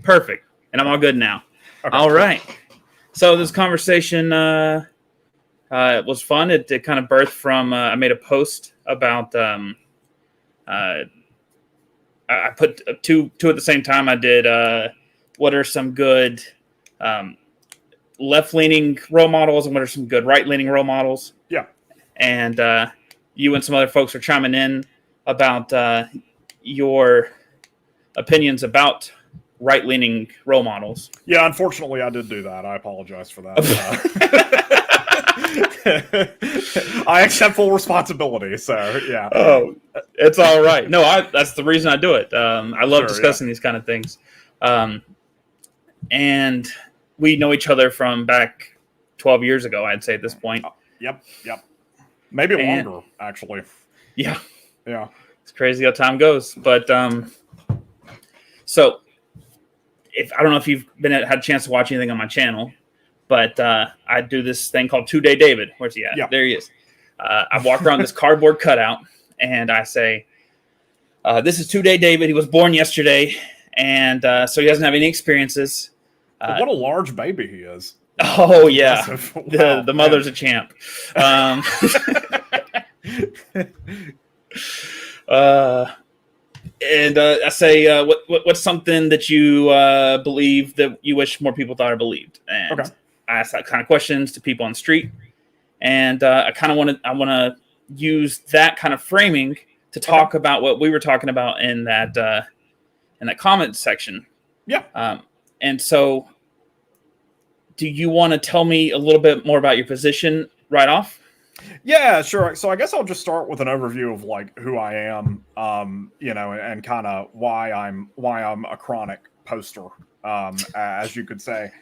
Perfect. And I'm all good now. Okay, All right. So this conversation was fun. It kind of birthed from I made a post about I put two at the same time. I did what are some good left-leaning role models and what are some good right-leaning role models. Yeah. And you and some other folks are chiming in about your opinions about right-leaning role models. Yeah, unfortunately, I did do that. I apologize for that. I accept full responsibility, so yeah. Oh, it's all right. No, that's the reason I do it. I love discussing these kind of things. And we know each other from back 12 years ago, I'd say at this point. Yep. Maybe longer, actually. Yeah. It's crazy how time goes. But so I don't know if you've had a chance to watch anything on my channel, but I do this thing called 2 Day David. Where's he at? Yeah. There he is. I walk around this cardboard cutout and I say, this is 2 Day David. He was born yesterday, and so he doesn't have any experiences. What a large baby he is. Oh, yeah. Wow, the mother's a champ. And I say, what's something that you believe that you wish more people thought or believed? And I ask that kind of questions to people on the street. And I want to use that kind of framing to talk about what we were talking about in that comment section. Yeah. And so, do you want to tell me a little bit more about your position right off? Yeah, sure. So I guess I'll just start with an overview of like who I am, and kind of why I'm a chronic poster, as you could say.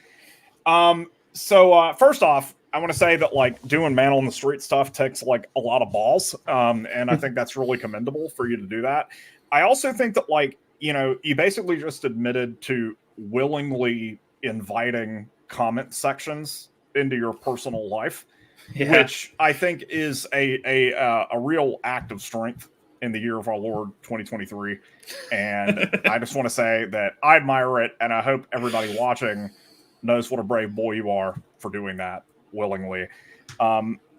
So first off, I want to say that like doing man on the street stuff takes like a lot of balls, and I think that's really commendable for you to do that. I also think that like you basically just admitted to willingly inviting comment sections into your personal life. Yeah. Which I think is a real act of strength in the year of our Lord 2023. And I just want to say that I admire it, and I hope everybody watching knows what a brave boy you are for doing that willingly.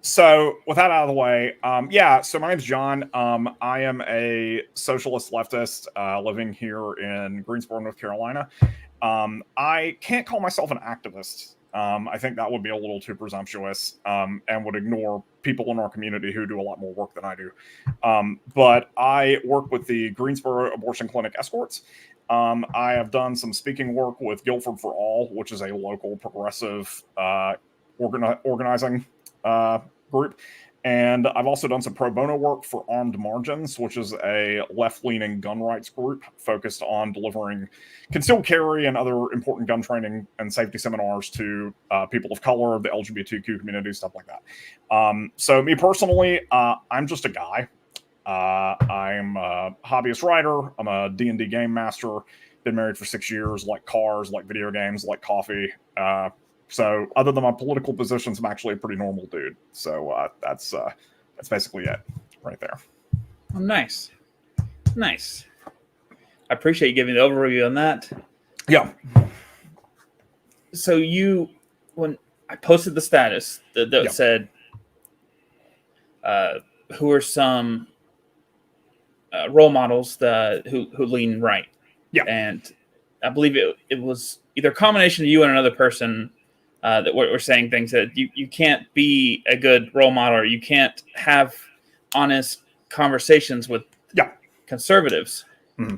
So with that out of the way, so my name's John. I am a socialist leftist living here in Greensboro, North Carolina. I can't call myself an activist. I think that would be a little too presumptuous and would ignore people in our community who do a lot more work than I do. But I work with the Greensboro Abortion Clinic Escorts. I have done some speaking work with Guilford for All, which is a local progressive organizing group. And I've also done some pro bono work for Armed Margins, which is a left-leaning gun rights group focused on delivering concealed carry and other important gun training and safety seminars to people of color, the LGBTQ community, stuff like that. So me personally, I'm just a guy. I'm a hobbyist writer. I'm a D&D game master. Been married for 6 years, like cars, like video games, like coffee. So other than my political positions, I'm actually a pretty normal dude. So that's basically it right there. Oh, nice. I appreciate you giving the overview on that. Yeah. So when I posted the status that said, who are some role models who lean right? Yeah. And I believe it was either a combination of you and another person that were saying things that you can't be a good role model, or you can't have honest conversations with conservatives. Mm-hmm.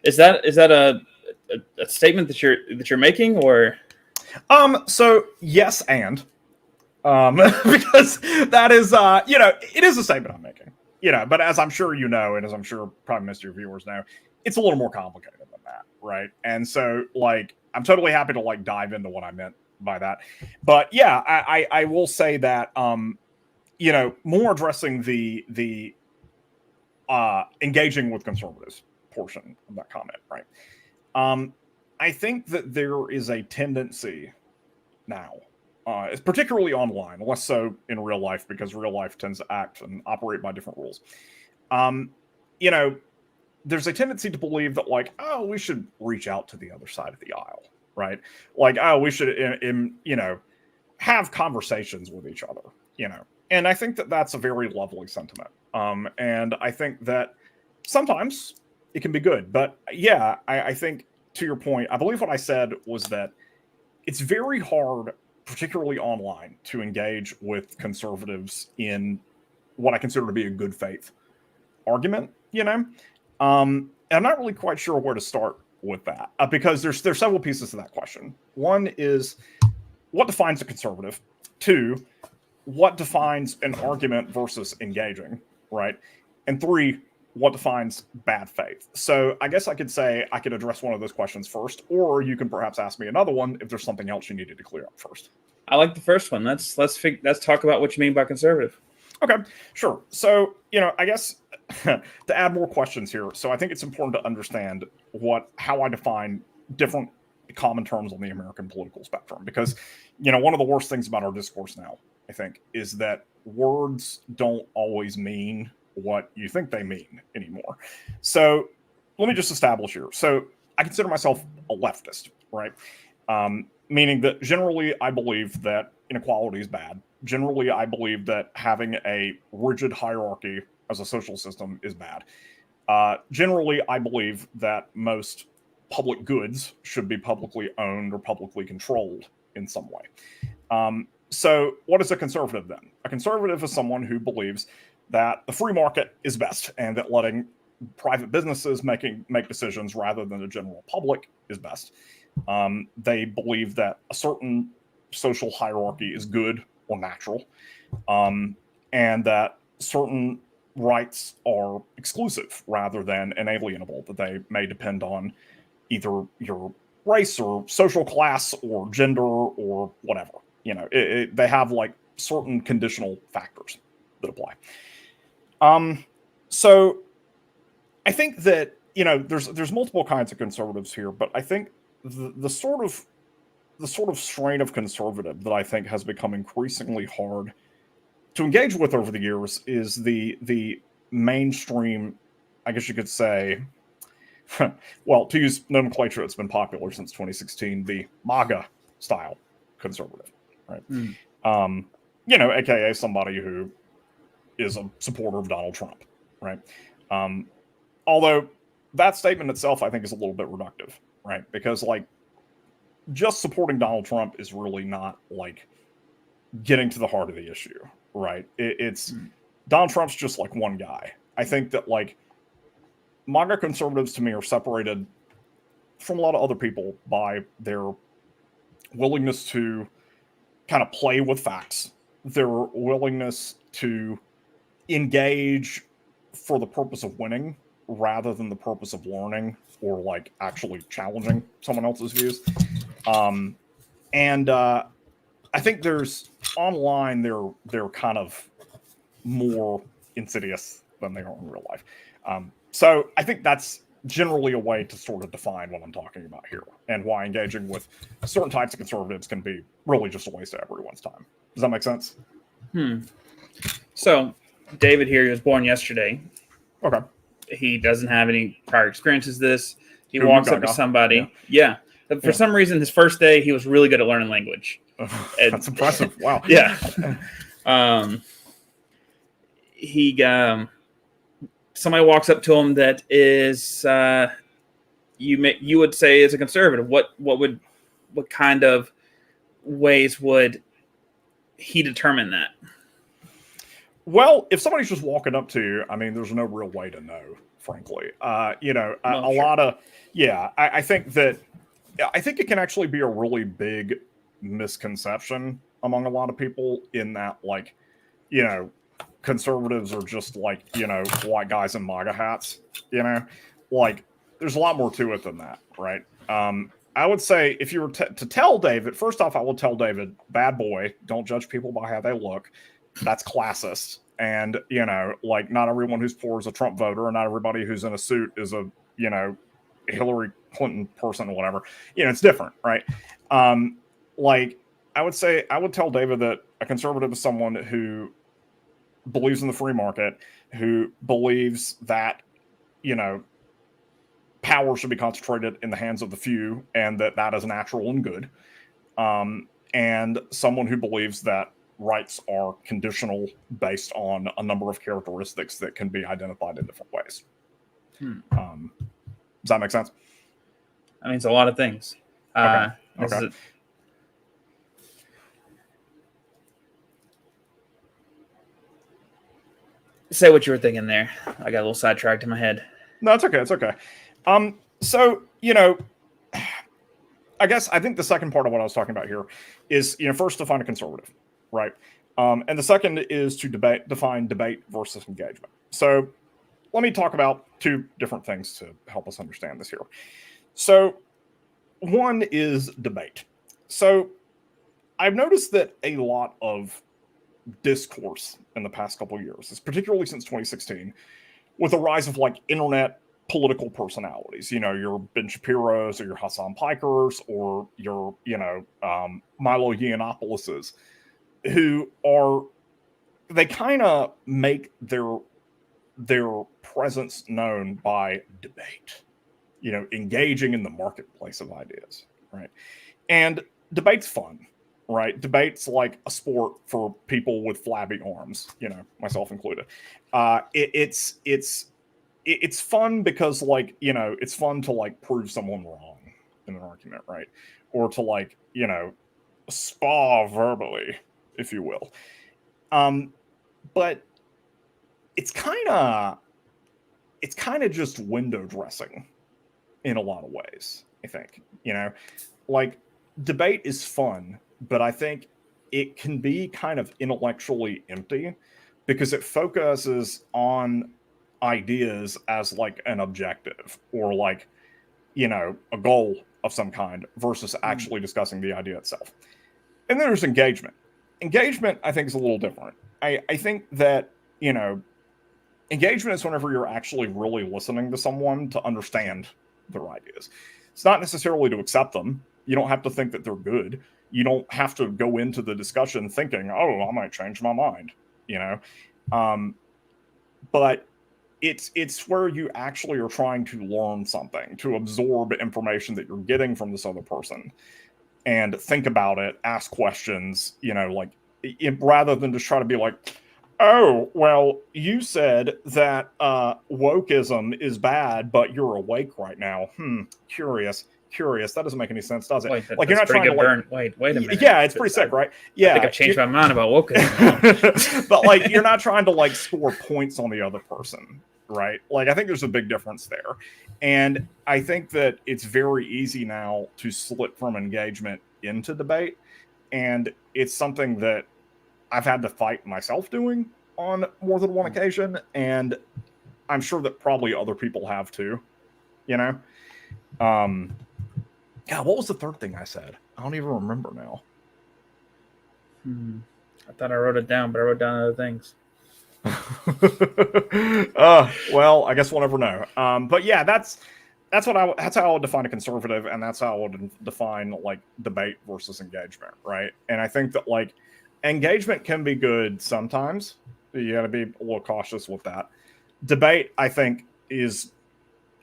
Is that a statement that you're making, or? So yes, and because that is it is a statement I'm making. But as I'm sure you know, and as I'm sure probably most of your viewers know, it's a little more complicated than that, right? And so like I'm totally happy to like dive into what I meant by that. But yeah, I will say that more addressing the engaging with conservatives portion of that comment, right? I think that there is a tendency now, it's particularly online, less so in real life, because real life tends to act and operate by different rules. there's a tendency to believe that, like, oh, we should reach out to the other side of the aisle, right? Like, oh, we should, have conversations with each other, And I think that that's a very lovely sentiment. And I think that sometimes it can be good. But yeah, I think, to your point, I believe what I said was that it's very hard, particularly online, to engage with conservatives in what I consider to be a good faith argument, and I'm not really quite sure where to start with that, because there's several pieces to that question. One is, what defines a conservative? Two, what defines an argument versus engaging, right? And three, what defines bad faith? So I guess I could say I could address one of those questions first, or you can perhaps ask me another one if there's something else you needed to clear up first. I like the first one. Let's talk about what you mean by conservative. Okay, sure. So, I guess to add more questions here. So I think it's important to understand how I define different common terms on the American political spectrum, because, one of the worst things about our discourse now, I think, is that words don't always mean what you think they mean anymore. So let me just establish here. So I consider myself a leftist, right? Meaning that generally I believe that inequality is bad. Generally, I believe that having a rigid hierarchy as a social system is bad. Generally, I believe that most public goods should be publicly owned or publicly controlled in some way. So what is a conservative then? A conservative is someone who believes that the free market is best, and that letting private businesses make decisions rather than the general public is best. They believe that a certain social hierarchy is good or natural, and that certain rights are exclusive rather than inalienable, that they may depend on either your race or social class or gender or whatever. They have like certain conditional factors that apply. So I think that, there's multiple kinds of conservatives here, but I think the sort of strain of conservative that I think has become increasingly hard to engage with over the years is the mainstream, I guess you could say, well, to use nomenclature that's been popular since 2016, the MAGA style conservative, right? AKA somebody who is a supporter of Donald Trump, right? Although that statement itself, I think, is a little bit reductive, right? Because, like, just supporting Donald Trump is really not, like, getting to the heart of the issue, right? It's Donald Trump's just, like, one guy. I think that, like, MAGA conservatives, to me, are separated from a lot of other people by their willingness to kind of play with facts, their willingness to engage for the purpose of winning rather than the purpose of learning or, like, actually challenging someone else's views. I think there's online they're kind of more insidious than they are in real life. So I think that's generally a way to sort of define what I'm talking about here, and why engaging with certain types of conservatives can be really just a waste of everyone's time. Does that make sense? So David here, he was born yesterday. Okay. He doesn't have any prior experiences with this. He walks up to somebody. Yeah. For some reason, his first day, he was really good at learning language. That's impressive. Wow. Yeah. Somebody walks up to him that is you would say is a conservative. What kind of ways would he determine that? Well, if somebody's just walking up to you, I mean, there's no real way to know, frankly. I think it can actually be a really big misconception among a lot of people, in that, like, conservatives are just like, white guys in MAGA hats, like, there's a lot more to it than that, right? I would say, if you were to tell David, first off, I will tell David, bad boy, don't judge people by how they look. That's classist. And, like, not everyone who's poor is a Trump voter, and not everybody who's in a suit is a, Hillary Clinton person or whatever. It's different, right? Like, I would tell David that a conservative is someone who believes in the free market, who believes that, power should be concentrated in the hands of the few, and that is natural and good. And someone who believes that rights are conditional based on a number of characteristics that can be identified in different ways. Does that make sense? I mean, it's a lot of things. Okay. Say what you were thinking there. I got a little sidetracked in my head. No, it's okay. It's okay. So, I think the second part of what I was talking about here is, first define a conservative, right? And the second is to define debate versus engagement. So let me talk about two different things to help us understand this here. So one is debate. So I've noticed that a lot of discourse in the past couple of years, particularly since 2016, with the rise of like internet political personalities, your Ben Shapiro's or your Hassan Pikers or your, Milo Yiannopoulos, who they kind of make their presence known by debate, engaging in the marketplace of ideas, right? And debate's fun, right? Debate's like a sport for people with flabby arms, myself included. It's fun because it's fun to prove someone wrong in an argument, right? Or to spar verbally, if you will. But it's kind of just window dressing in a lot of ways, I think. Debate is fun, but I think it can be kind of intellectually empty because it focuses on ideas as an objective or a goal of some kind versus actually discussing the idea itself. And then there's engagement. Engagement, I think, is a little different. I think that, engagement is whenever you're actually really listening to someone to understand their ideas. It's not necessarily to accept them. You don't have to think that they're good. You don't have to go into the discussion thinking, oh, I might change my mind, but it's where you actually are trying to learn something, to absorb information that you're getting from this other person and think about it, ask questions, rather than just try to be like, oh, well, you said that wokeism is bad, but you're awake right now. Curious. That doesn't make any sense, does it? Wait, you're not trying to burn. Wait a minute. Yeah, it's pretty sick, right? Yeah, I think I've changed my mind about wokeism. But you're not trying to score points on the other person, right? I think there's a big difference there, and I think that it's very easy now to slip from engagement into debate, and it's something that I've had to fight myself doing on more than one occasion, and I'm sure that probably other people have too. God, what was the third thing I said? I don't even remember now. I thought I wrote it down, but I wrote down other things. Well, I guess we'll never know. But yeah, that's how I would define a conservative, and that's how I would define debate versus engagement, right? And I think that engagement can be good sometimes. You got to be a little cautious with that. Debate, I think, is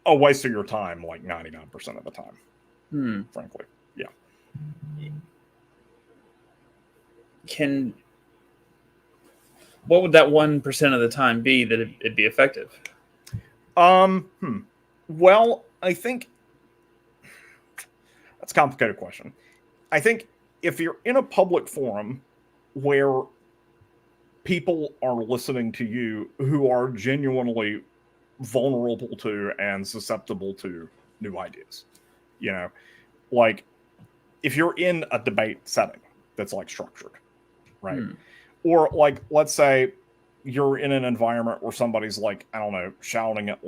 a waste of your time 99% of the time. Frankly, yeah. What would that 1% of the time be that it'd be effective? Well, I think that's a complicated question. I think if you're in a public forum where people are listening to you who are genuinely vulnerable to and susceptible to new ideas, if you're in a debate setting that's structured, right? Or let's say you're in an environment where somebody's shouting at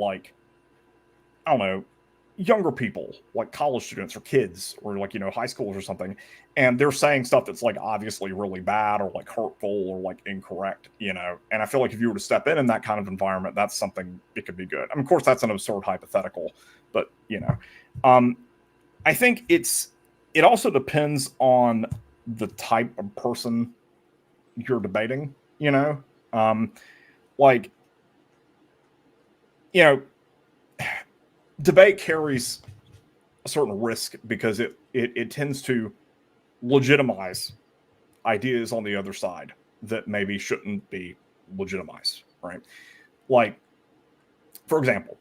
younger people, college students or kids or high schoolers or something, and they're saying stuff that's obviously really bad or hurtful or incorrect, and I feel if you were to step in that kind of environment, that's something it could be good. I mean, of course, that's an absurd hypothetical, but I think it also depends on the type of person you're debating, debate carries a certain risk because it tends to legitimize ideas on the other side that maybe shouldn't be legitimized, right? Like, for example,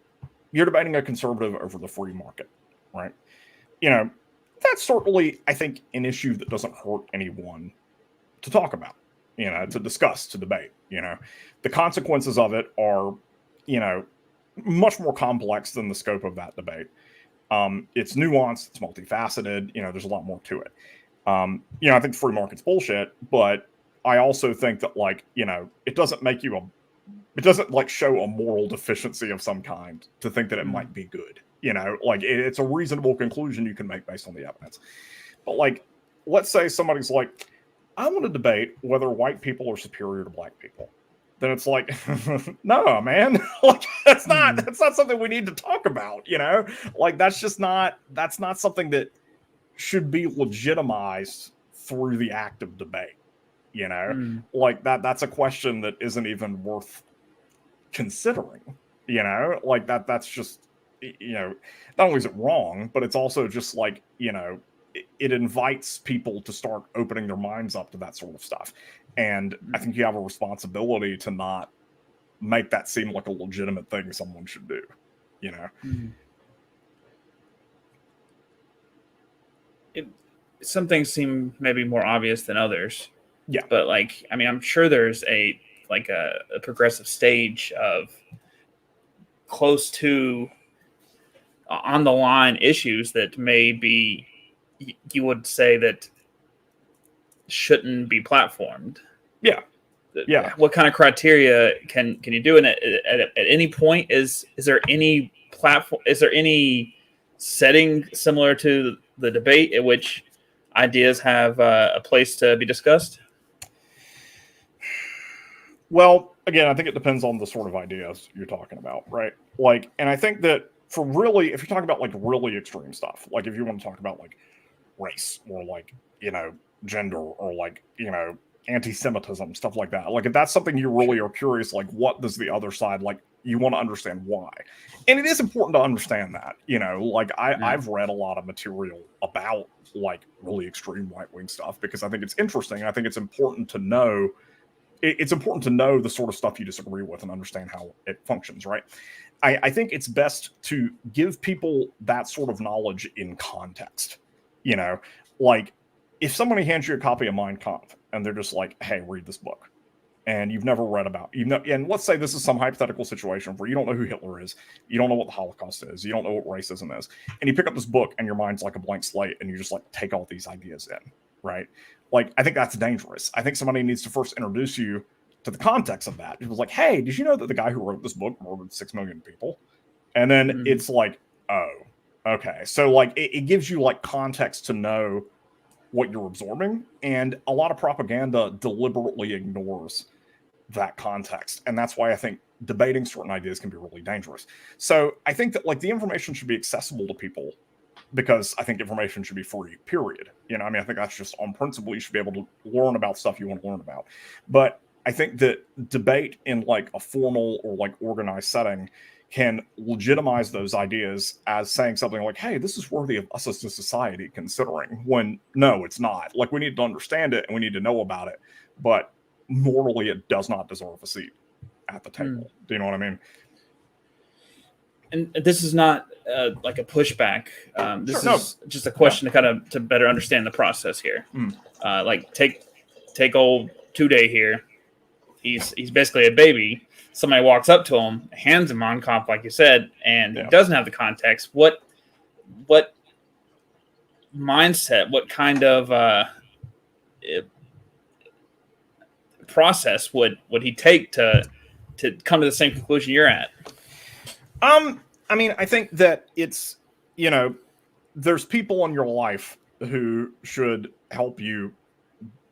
you're debating a conservative over the free market, right? That's certainly, I think, an issue that doesn't hurt anyone to talk about, to discuss, to debate. The consequences of it are, much more complex than the scope of that debate. It's nuanced, it's multifaceted, there's a lot more to it. I think free market's bullshit, but I also think that, it doesn't make you it doesn't show a moral deficiency of some kind to think that it might be good. It's a reasonable conclusion you can make based on the evidence. But let's say somebody's like, I want to debate whether white people are superior to black people. Then it's like, no, man, that's not something we need to talk about. That's not something that should be legitimized through the act of debate. That's a question that isn't even worth considering. That's just, not only is it wrong, but it's also just it invites people to start opening their minds up to that sort of stuff. And I think you have a responsibility to not make that seem like a legitimate thing someone should do, Some things seem maybe more obvious than others. Yeah. But I'm sure there's a progressive stage of close to on the line issues that maybe you would say that shouldn't be platformed. Yeah. Yeah. What kind of criteria can you do? And at any point, is there any platform? Is there any setting similar to the debate in which ideas have a place to be discussed? Well, again, I think it depends on the sort of ideas you're talking about, right? And I think that if you're talking about really extreme stuff, if you want to talk about race or gender or anti-Semitism, stuff like that. If that's something you really are curious, what does the other side you want to understand why? And it is important to understand that, I've read a lot of material about really extreme right-wing stuff because I think it's interesting. I think it's important to know. It's important to know the sort of stuff you disagree with and understand how it functions, right? I think it's best to give people that sort of knowledge in context. If somebody hands you a copy of Mein Kampf and they're just like, hey, read this book, and you've never read about, and let's say this is some hypothetical situation where you don't know who Hitler is, you don't know what the Holocaust is, you don't know what racism is, and you pick up this book and your mind's like a blank slate and you just take all these ideas in, right? I think that's dangerous. I think somebody needs to first introduce you to the context of that. It was like, hey, did you know that the guy who wrote this book murdered 6 million people? And then it's oh, okay. So it gives you context to know what you're absorbing. And a lot of propaganda deliberately ignores that context. And that's why I think debating certain ideas can be really dangerous. So I think that the information should be accessible to people, because I think information should be free, period. I think that's just on principle. You should be able to learn about stuff you want to learn about. But I think that debate in a formal or organized setting can legitimize those ideas as saying something like, hey, this is worthy of us as a society considering, when no, it's not. We need to understand it and we need to know about it. But morally, it does not deserve a seat at the table. Do you know what I mean? And this is not a pushback. This is just a question to better understand the process here. Take old 2-Day here. He's basically a baby. Somebody walks up to him, hands him Mein Kampf, like you said, and he doesn't have the context. What mindset? What kind of process would he take to come to the same conclusion you're at? I think that it's, there's people in your life who should help you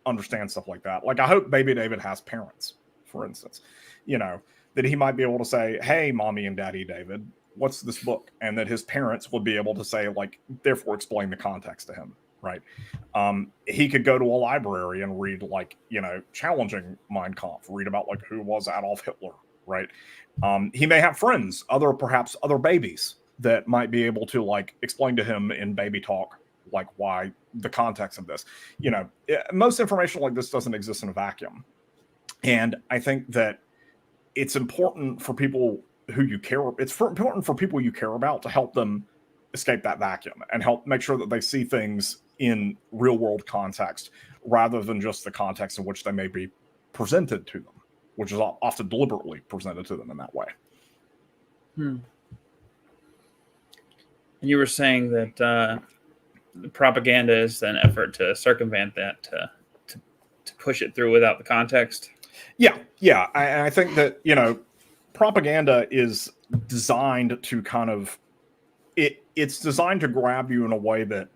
understand stuff like that. I hope baby David has parents, for instance, that he might be able to say, hey, mommy and daddy David, what's this book? And that his parents would be able to say, therefore explain the context to him, right? He could go to a library and read, challenging Mein Kampf, read about, who was Adolf Hitler, right? He may have friends, perhaps other babies that might be able to like explain to him in baby talk, like why the context of this. Most information like this doesn't exist in a vacuum. And I think that it's important for people who you care. Important for people you care about to help them escape that vacuum and help make sure that they see things in real world context rather than just the context in which they may be presented to them, which is often deliberately presented to them in that way. And you were saying that propaganda is an effort to circumvent that, to push it through without the context. Yeah. I think that, propaganda is designed to kind of, it's designed to grab you in a way that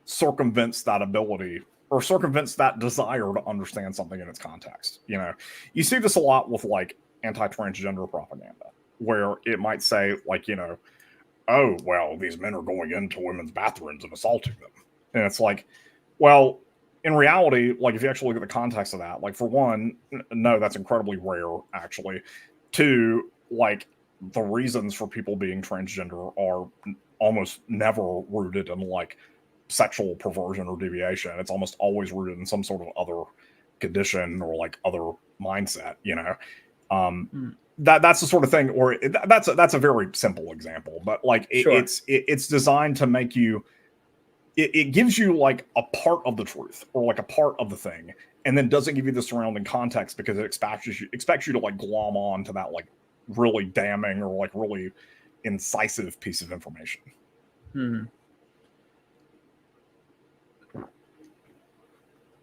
circumvents that ability or circumvents that desire to understand something in its context. You see this a lot with like anti-transgender propaganda, where it might say like, oh, well, these men are going into women's bathrooms and assaulting them. And it's like, well, in reality, like if you actually look at the context of that, like for one, no, that's incredibly rare, actually. Two, like the reasons for people being transgender are almost never rooted in like sexual perversion or deviation. It's almost always rooted in some sort of other condition or like other mindset, That's the sort of thing, or that's a very simple example, but like it's designed to make you, it gives you like a part of the truth or like a part of the thing, and then doesn't give you the surrounding context because it expects you to like glom on to that like really damning or like really incisive piece of information.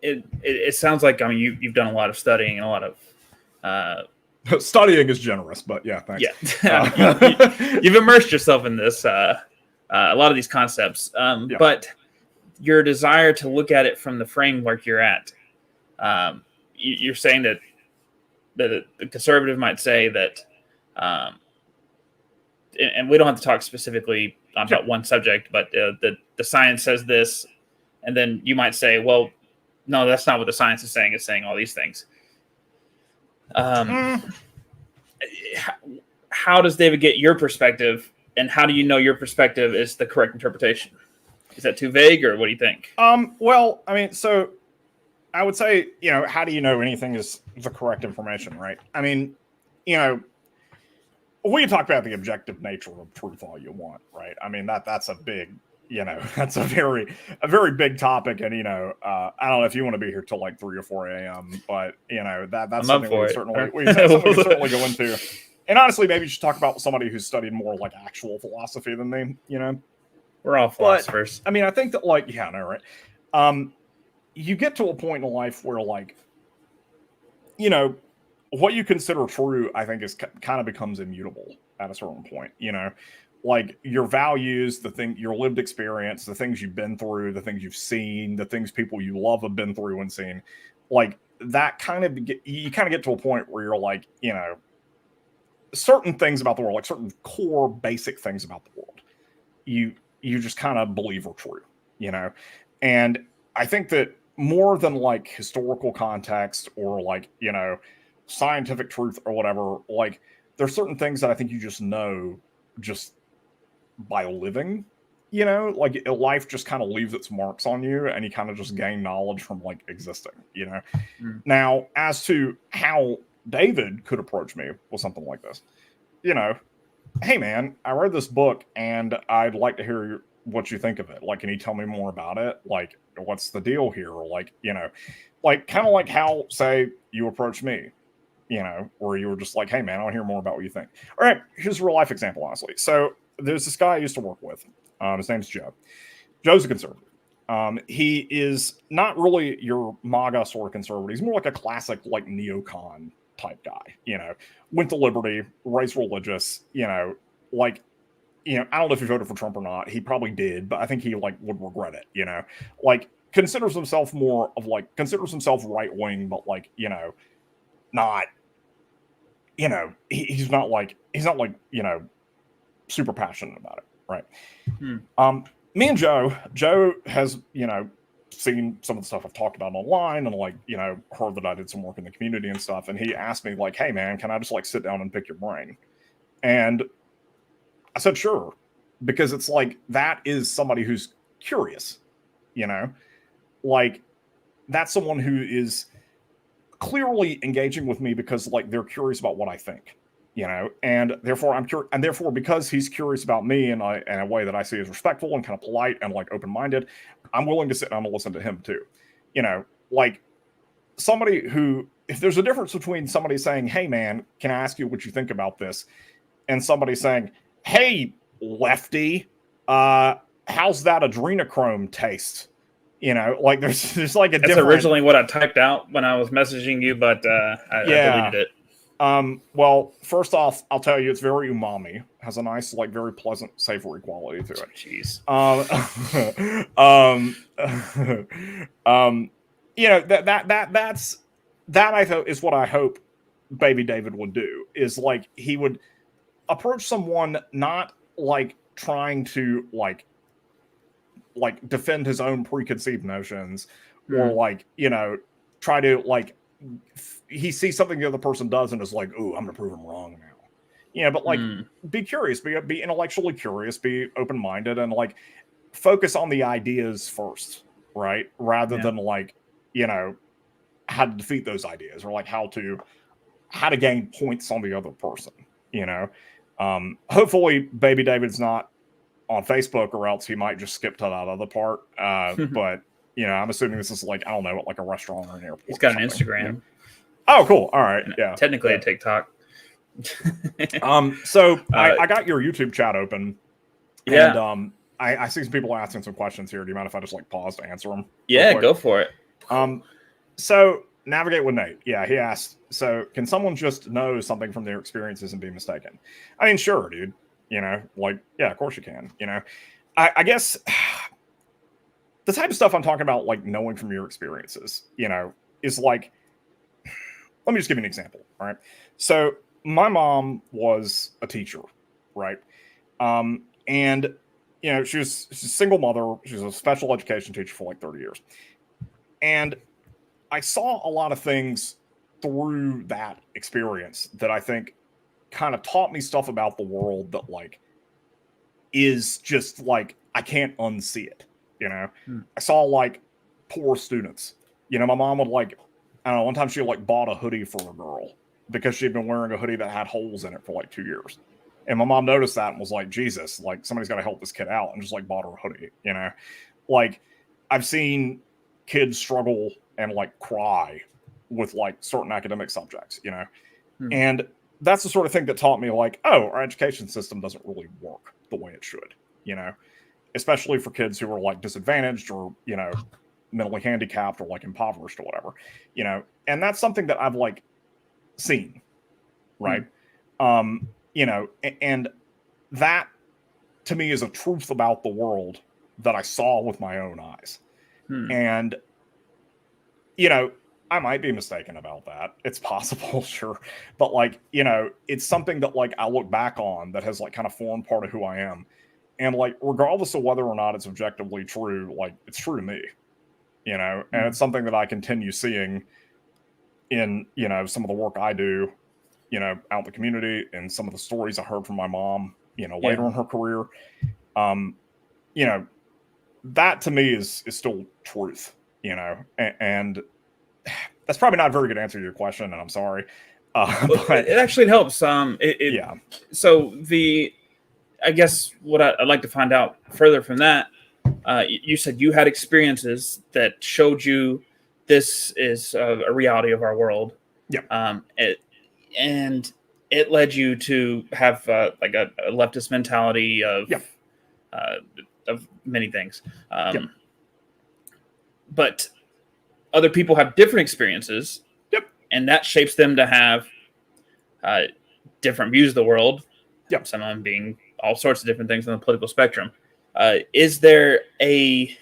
It sounds like, I mean, you've done a lot of studying and a lot of studying is generous, but yeah, thanks. You've immersed yourself in this, a lot of these concepts, but your desire to look at it from the framework you're at, you're saying that the conservative might say that, and we don't have to talk specifically about one subject, but the science says this, and then you might say, well, no, that's not what the science is saying. It's saying all these things. How does David get your perspective, and how do you know your perspective is the correct interpretation? Is that too vague, or what do you think? Well, I mean, so I would say, how do you know anything is the correct information, right? I mean, we can talk about the objective nature of truth all you want, right? I mean, that's a big, that's a very big topic, and I don't know if you want to be here till like 3 or 4 a.m., but that's something we can certainly go into. And honestly, maybe you should talk about somebody who's studied more like actual philosophy than me. We're all philosophers. But, I mean, I think that like, yeah, no, right. You get to a point in life where like, what you consider true, I think is kind of becomes immutable at a certain point, like your values, your lived experience, the things you've been through, the things you've seen, the things people you love have been through and seen, like that you kind of get to a point where you're like, certain things about the world, like certain core basic things about the world, you just kind of believe are true, and I think that more than like historical context or like, scientific truth or whatever, like there's certain things that I think you just know just by living, like life just kind of leaves its marks on you and you kind of just gain knowledge from like existing, Now, as to how David could approach me with something like this, hey man, I read this book and I'd like to hear what you think of it. Like, can you tell me more about it? Like, what's the deal here? Or like, like kind of like how, say, you approach me, where you were just like, hey man, I want to hear more about what you think. All right, here's a real life example, honestly. So there's this guy I used to work with. His name's Joe. Joe's a conservative. He is not really your MAGA sort of conservative. He's more like a classic, like neocon type guy, went to Liberty, raised religious, like, I don't know if he voted for Trump or not. He probably did, but I think he like would regret it, like considers himself right wing, but like, not, he's not like, super passionate about it. Right. Me and Joe has, seen some of the stuff I've talked about online and like, heard that I did some work in the community and stuff. And he asked me like, hey man, can I just like sit down and pick your brain? And I said, sure. because it's like that is somebody who's curious, you know, like that's someone who is clearly engaging with me because like they're curious about what I think, you know, and therefore I'm curious, and therefore because he's curious about me in a way that I see as respectful and kind of polite and like open-minded, I'm willing to sit and I'm gonna listen to him too, you know, like somebody who, if there's a difference between somebody saying, hey man, can I ask you what you think about this, and somebody saying, hey lefty, how's that adrenochrome taste? You know, like there's like a That's different... originally what I typed out when I was messaging you, but I deleted it. Well, first off, I'll tell you, it's very umami. Has a nice, like, very pleasant, savory quality to it. Jeez. You know, that's I thought is what I hope Baby David would do, is like he would approach someone not like trying to like defend his own preconceived notions, or like, you know, try to like he sees something the other person does and is like, oh, I'm gonna prove him wrong now. Yeah, but like be curious, be intellectually curious, be open-minded, and like focus on the ideas first, right? Rather than like, you know, how to defeat those ideas, or like how to gain points on the other person, you know. Hopefully Baby David's not on Facebook, or else he might just skip to that other part. But you know, I'm assuming this is like, I don't know, like a restaurant or an airport. He's got an Instagram. You know? Oh, cool. All right. Yeah. Technically a TikTok. So I got your YouTube chat open. Yeah. And I see some people asking some questions here. Do you mind if I just like pause to answer them? Yeah, go for it. So Navigate with Nate. Yeah, he asked, so can someone just know something from their experiences and be mistaken? I mean, sure, dude. You know, like, yeah, of course you can. You know, I guess the type of stuff I'm talking about, like knowing from your experiences, you know, is like, let me just give you an example. All right. So my mom was a teacher, right? And, you know, she's a single mother. She was a special education teacher for like 30 years. And I saw a lot of things through that experience that I think kind of taught me stuff about the world that like is just like, I can't unsee it, you know. I saw like poor students, you know. My mom would like, I don't know, one time she like bought a hoodie for a girl because she'd been wearing a hoodie that had holes in it for like 2 years, and my mom noticed that and was like, Jesus, like somebody's got to help this kid out, and just like bought her a hoodie, you know. Like I've seen kids struggle and like cry with like certain academic subjects, you know. And that's the sort of thing that taught me like, oh, our education system doesn't really work the way it should, you know, especially for kids who are like disadvantaged or, you know, mentally handicapped or like impoverished or whatever, you know. And that's something that I've like seen, right? You know, and that to me is a truth about the world that I saw with my own eyes. And, you know, I might be mistaken about that. It's possible, sure. But like, you know, it's something that like I look back on that has like kind of formed part of who I am. And like, regardless of whether or not it's objectively true, like it's true to me, you know, and it's something that I continue seeing in, you know, some of the work I do, you know, out in the community, and some of the stories I heard from my mom, you know, later in her career. You know, that to me is still truth, you know, and that's probably not a very good answer to your question, and I'm sorry. But it actually helps. Yeah. So I guess what I'd like to find out further from that, you said you had experiences that showed you this is a reality of our world. Yeah. And it led you to have like a leftist mentality of many things. But other people have different experiences. And that shapes them to have different views of the world. Some of them being all sorts of different things on the political spectrum. Is there a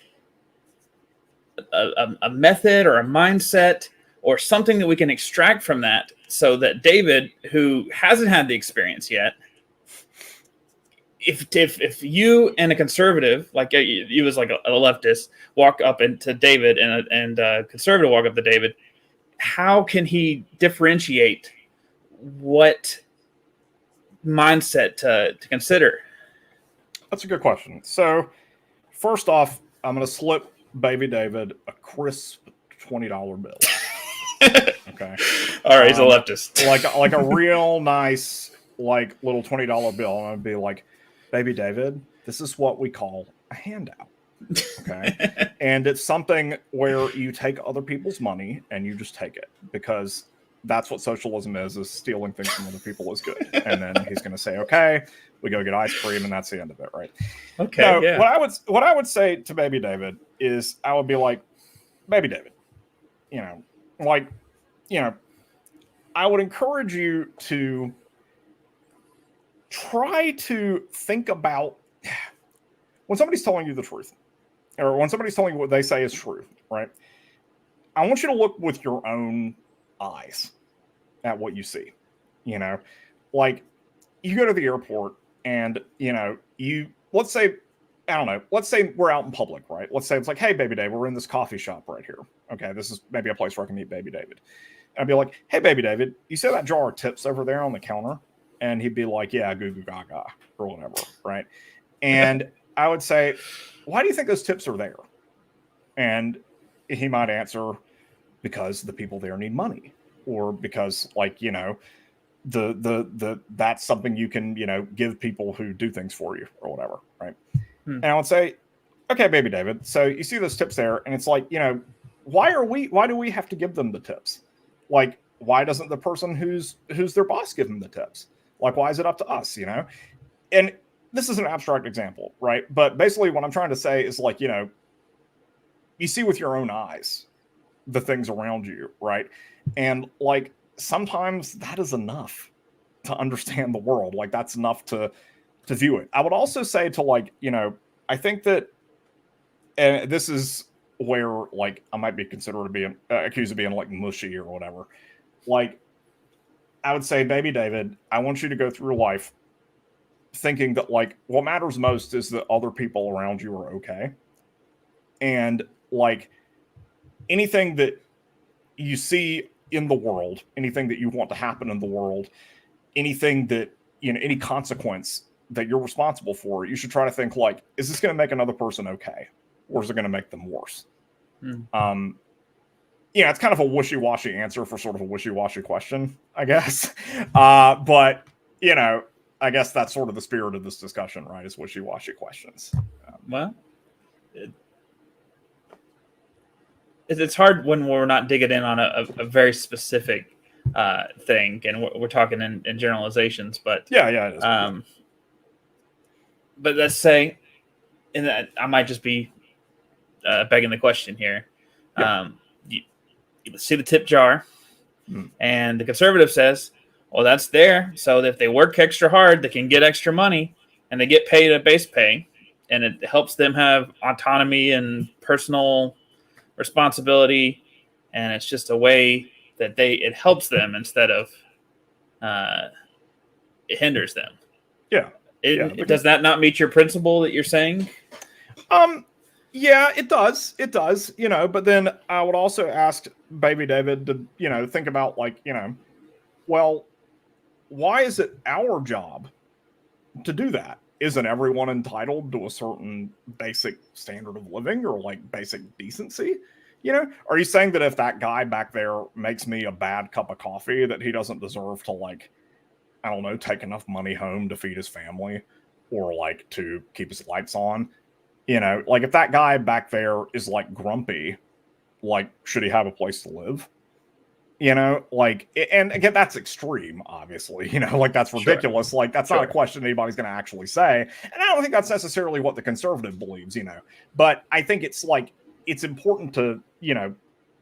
method or a mindset or something that we can extract from that, so that David, who hasn't had the experience yet, if you and a conservative, like you as like a leftist, walk up into David, and a conservative walk up to David, how can he differentiate what mindset to consider? That's a good question. So, first off, I'm going to slip Baby David a crisp $20 bill. Okay. All right, he's a leftist. like a real nice, like little $20 bill. I'm going to be like, Baby David, this is what we call a handout. Okay. And it's something where you take other people's money and you just take it, because that's what socialism is stealing things from other people is good. And then he's going to say, okay, we go get ice cream, and that's the end of it, right? Okay. Now, yeah. what I would say to Baby David is, I would be like, Baby David, I would encourage you to try to think about when somebody's telling you the truth, or when somebody's telling you what they say is true, right? I want you to look with your own eyes at what you see. Like, you go to the airport and, let's say, I don't know, let's say we're out in public, right? Let's say it's like, hey, Baby David, we're in this coffee shop right here. Okay, this is maybe a place where I can meet Baby David. And I'd be like, hey, Baby David, you see that jar of tips over there on the counter? And he'd be like, yeah, goo goo gaga, or whatever, right? And I would say, why do you think those tips are there? And he might answer, because the people there need money, or because, like, that's something you can, give people who do things for you, or whatever, right? And I would say, okay, Baby David, so you see those tips there, and it's like, why do we have to give them the tips? Like, why doesn't the person who's their boss give them the tips? Like, why is it up to us, And this is an abstract example, right? But basically what I'm trying to say is, like, you see with your own eyes the things around you, right? And, like, sometimes that is enough to understand the world. Like, that's enough to view it. I would also say to, like, I think that, and this is where, like, I might be considered to be accused of being, like, mushy or whatever. Like, I would say, Baby David, I want you to go through life thinking that, like, what matters most is that other people around you are okay. And, like, anything that you see in the world, anything that you want to happen in the world, anything that, any consequence that you're responsible for, you should try to think, like, is this going to make another person okay? Or is it going to make them worse? It's kind of a wishy-washy answer for sort of a wishy-washy question, I guess. But, I guess that's sort of the spirit of this discussion, right? Is wishy-washy questions. Well, it's hard when we're not digging in on a very specific thing, and we're talking in generalizations. But yeah, it is. But let's say, and that I might just be begging the question here. Yeah. You see the tip jar, and the conservative says, well, that's there, so that if they work extra hard, they can get extra money, and they get paid a base pay, and it helps them have autonomy and personal responsibility, and it's just a way that it helps them instead of it hinders them. Yeah. Does that not meet your principle that you're saying? Yeah, it does. It does, but then I would also ask Baby David to, think about, like, well, why is it our job to do that? Isn't everyone entitled to a certain basic standard of living, or, like, basic decency? Are you saying that if that guy back there makes me a bad cup of coffee, that he doesn't deserve to, like, I don't know, take enough money home to feed his family, or, like, to keep his lights on? Like, if that guy back there is, like, grumpy, like, should he have a place to live? Like, and again, that's extreme, obviously, like, that's ridiculous. Sure. Like, that's not a question anybody's going to actually say. And I don't think that's necessarily what the conservative believes, but I think it's, like, it's important to,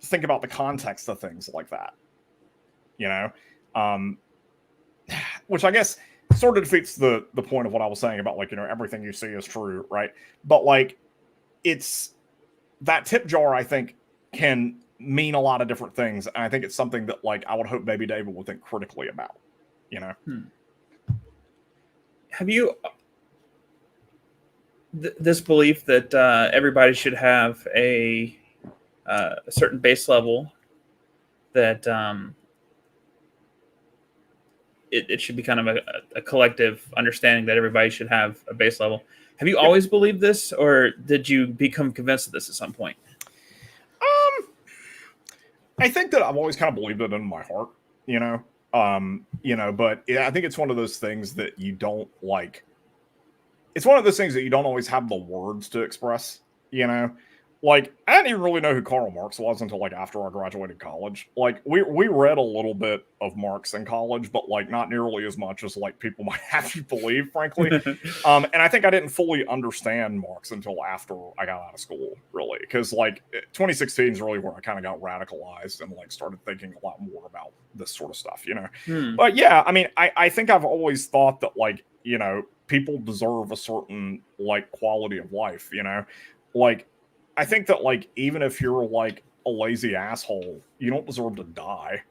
think about the context of things like that, which I guess sort of defeats the point of what I was saying about, like, everything you see is true, right? But, like, it's that tip jar, I think, can mean a lot of different things, and I think it's something that, like, I would hope Baby David would think critically about. Have you this belief that everybody should have a certain base level, that it should be kind of a collective understanding that everybody should have a base level? Have you always believed this, or did you become convinced of this at some point? I think that I've always kind of believed it in my heart, but I think it's one of those things that you don't like. It's one of those things that you don't always have the words to express, Like, I didn't even really know who Karl Marx was until, like, after I graduated college. Like, we read a little bit of Marx in college, but, like, not nearly as much as, like, people might have you believe, frankly. And I think I didn't fully understand Marx until after I got out of school, really. Because, like, 2016 is really where I kind of got radicalized and, like, started thinking a lot more about this sort of stuff, But, yeah, I mean, I think I've always thought that, like, people deserve a certain, like, quality of life, Like, I think that, like, even if you're, like, a lazy asshole, you don't deserve to die,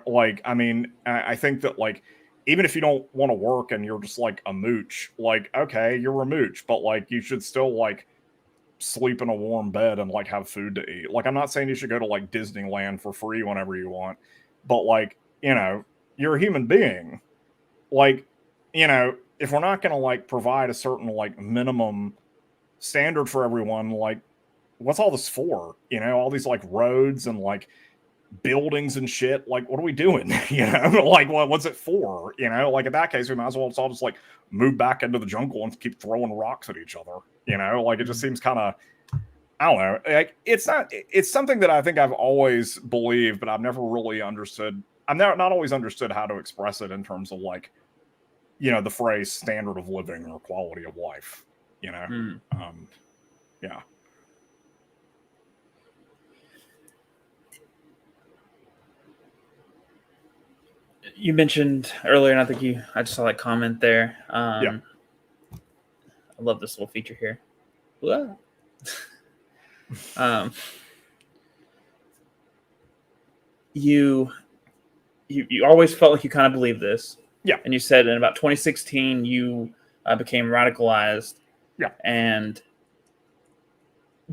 Like, I mean, I think that, like, even if you don't want to work and you're just, like, a mooch, like, okay, you're a mooch, but, like, you should still, like, sleep in a warm bed and, like, have food to eat. Like, I'm not saying you should go to, like, Disneyland for free whenever you want, but, like, you're a human being. Like, if we're not going to, like, provide a certain, like, minimum standard for everyone, like, what's all this for? All these, like, roads and, like, buildings and shit. Like, what are we doing? Like, what's it for? Like, in that case, we might as well all just, like, move back into the jungle and keep throwing rocks at each other. Like, it just seems kind of, I don't know. Like, it's something that I think I've always believed, but I've never really understood. I've not always understood how to express it in terms of, like, the phrase standard of living or quality of life. Yeah. You mentioned earlier, and I just saw that comment there. Yeah. I love this little feature here. You always felt like you kind of believed this. Yeah. And you said in about 2016, you became radicalized. Yeah. And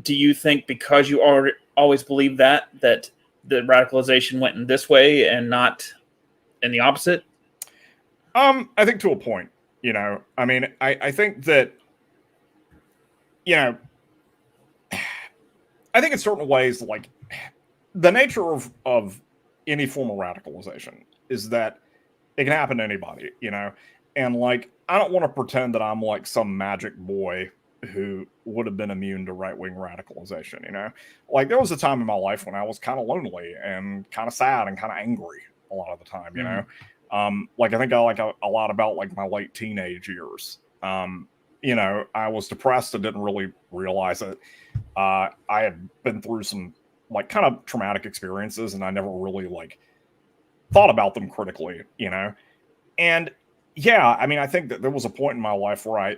do you think because you always believed that the radicalization went in this way and not in the opposite? I think to a point, I mean, I think that, I think in certain ways, like, the nature of any form of radicalization is that it can happen to anybody, and, like, I don't want to pretend that I'm, like, some magic boy who would have been immune to right-wing radicalization, Like, there was a time in my life when I was kind of lonely and kind of sad and kind of angry a lot of the time, Like, I think I like a lot about, like, my late teenage years. I was depressed and didn't really realize it. I had been through some, like, kind of traumatic experiences, and I never really, like, thought about them critically, And yeah, I mean, I think that there was a point in my life where I,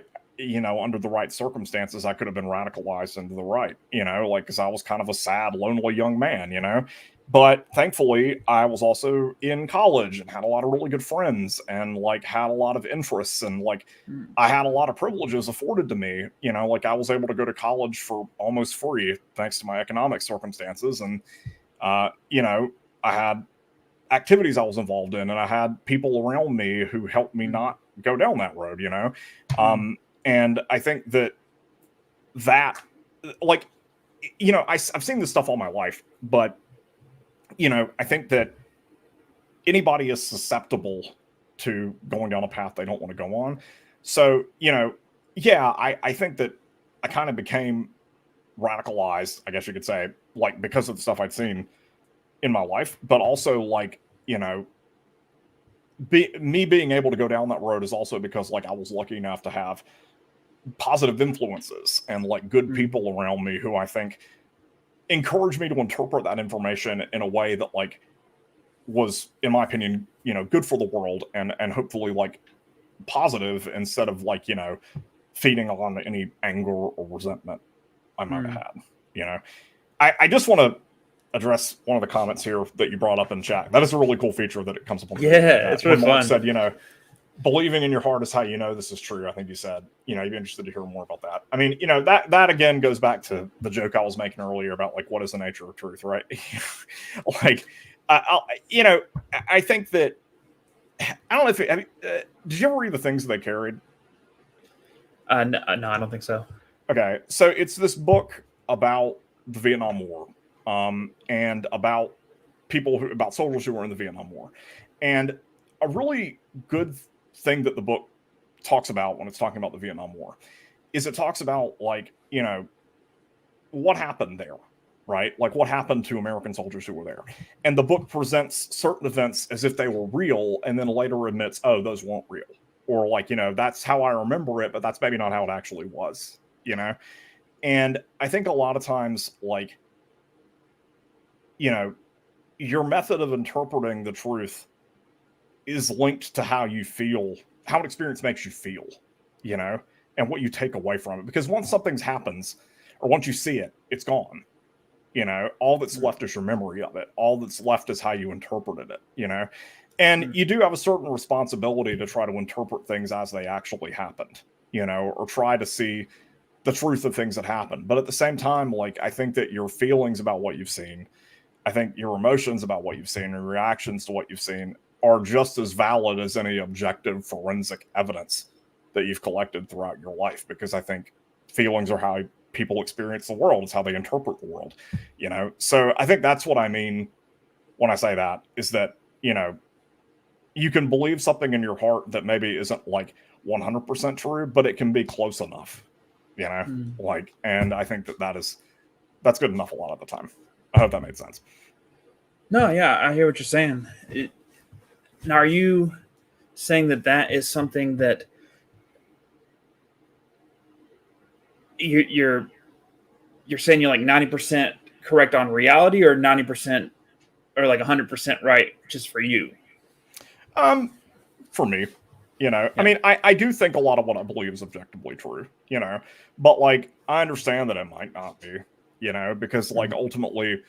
under the right circumstances, I could have been radicalized into the right, like, because I was kind of a sad, lonely young man, But thankfully, I was also in college and had a lot of really good friends and, like, had a lot of interests and, like, I had a lot of privileges afforded to me, like, I was able to go to college for almost free thanks to my economic circumstances. And, I had activities I was involved in, and I had people around me who helped me not go down that road, And I think that, like, I've seen this stuff all my life, but, I think that anybody is susceptible to going down a path they don't want to go on. So, yeah, I think that I kind of became radicalized, I guess you could say, like, because of the stuff I'd seen in my life, but also, like, me being able to go down that road is also because, like, I was lucky enough to have positive influences and, like, good people around me who I think encouraged me to interpret that information in a way that, like, was, in my opinion, good for the world and hopefully, like, positive instead of, like, feeding on any anger or resentment I might have had. I just want to address one of the comments here that you brought up in chat. That is a really cool feature that it comes up on. Yeah, it's really fun. Mark said, believing in your heart is how you know this is true. I think you said, you'd be interested to hear more about that. I mean, that again goes back to the joke I was making earlier about, like, what is the nature of truth, right? Like, I think that, I don't know if did you ever read The Things They Carried? No, I don't think so. Okay, so it's this book about the Vietnam War, and about about soldiers who were in the Vietnam War, and a really good thing that the book talks about when it's talking about the Vietnam War is it talks about, like, what happened there, right? Like, what happened to American soldiers who were there, and the book presents certain events as if they were real, and then later admits, oh, those weren't real, or like, that's how I remember it, but that's maybe not how it actually was, And I think a lot of times, like, your method of interpreting the truth is linked to how you feel, how an experience makes you feel, and what you take away from it. Because once something happens, or once you see it, it's gone. All that's left is your memory of it. All that's left is how you interpreted it, And you do have a certain responsibility to try to interpret things as they actually happened, or try to see the truth of things that happen. But at the same time, like, I think that your feelings about what you've seen, I think your emotions about what you've seen and reactions to what you've seen are just as valid as any objective forensic evidence that you've collected throughout your life. Because I think feelings are how people experience the world, it's how they interpret the world, So I think that's what I mean when I say that, is that, you can believe something in your heart that maybe isn't like 100% true, but it can be close enough. Like, and I think that's good enough a lot of the time. I hope that made sense. No, yeah, I hear what you're saying. Now, are you saying that is something that you're saying you're like 90% correct on reality, or 90% or like 100% right just for you? For me. Yeah. I mean, I do think a lot of what I believe is objectively true, but like, I understand that it might not be, because like ultimately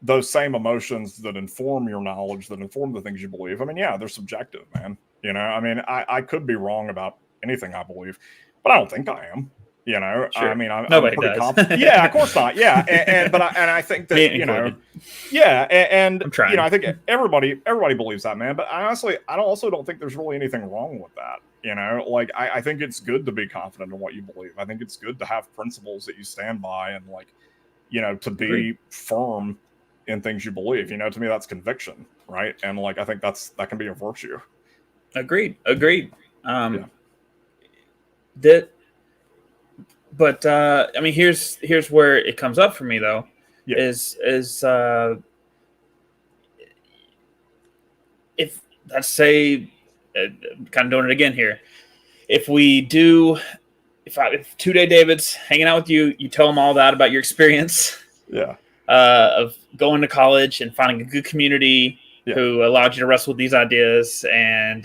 those same emotions that inform your knowledge, that inform the things you believe, I mean, yeah, they're subjective, man. I mean, I could be wrong about anything I believe, but I don't think I am. Sure. I mean, I'm pretty confident. Yeah, of course not. Yeah, but I think that yeah, and I think everybody believes that, man. But I also don't think there's really anything wrong with that. Like, I think it's good to be confident in what you believe. I think it's good to have principles that you stand by, and like, to be firm in things you believe. To me, that's conviction, right? And like, I think that can be a virtue. Agreed. Yeah. But I mean, here's where it comes up for me, though. Yeah. Is if, let's say, kind of doing it again here, if 2-Day David's hanging out with you, you tell him all that about your experience, of going to college and finding a good community who allowed you to wrestle with these ideas, and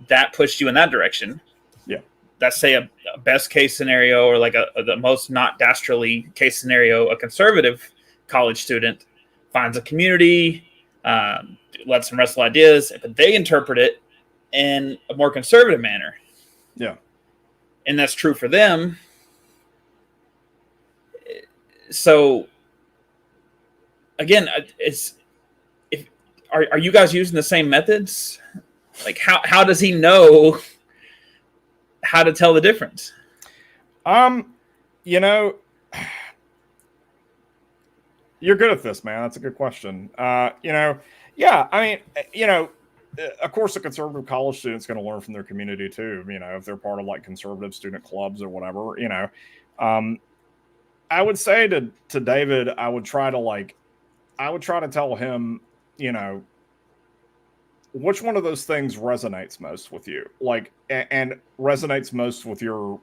that pushed you in that direction. Let's say a best case scenario, or like the most not dastardly case scenario, a conservative college student finds a community, lets them wrestle ideas, but they interpret it in a more conservative manner. Yeah. And that's true for them. So again, are you guys using the same methods? Like, how does he know how to tell the difference? You're good at this, man. That's a good question. Yeah, I mean, of course, a conservative college student's going to learn from their community too. If they're part of like conservative student clubs or whatever. I would say to David, I would try to tell him, which one of those things resonates most with you, like, and resonates most with your,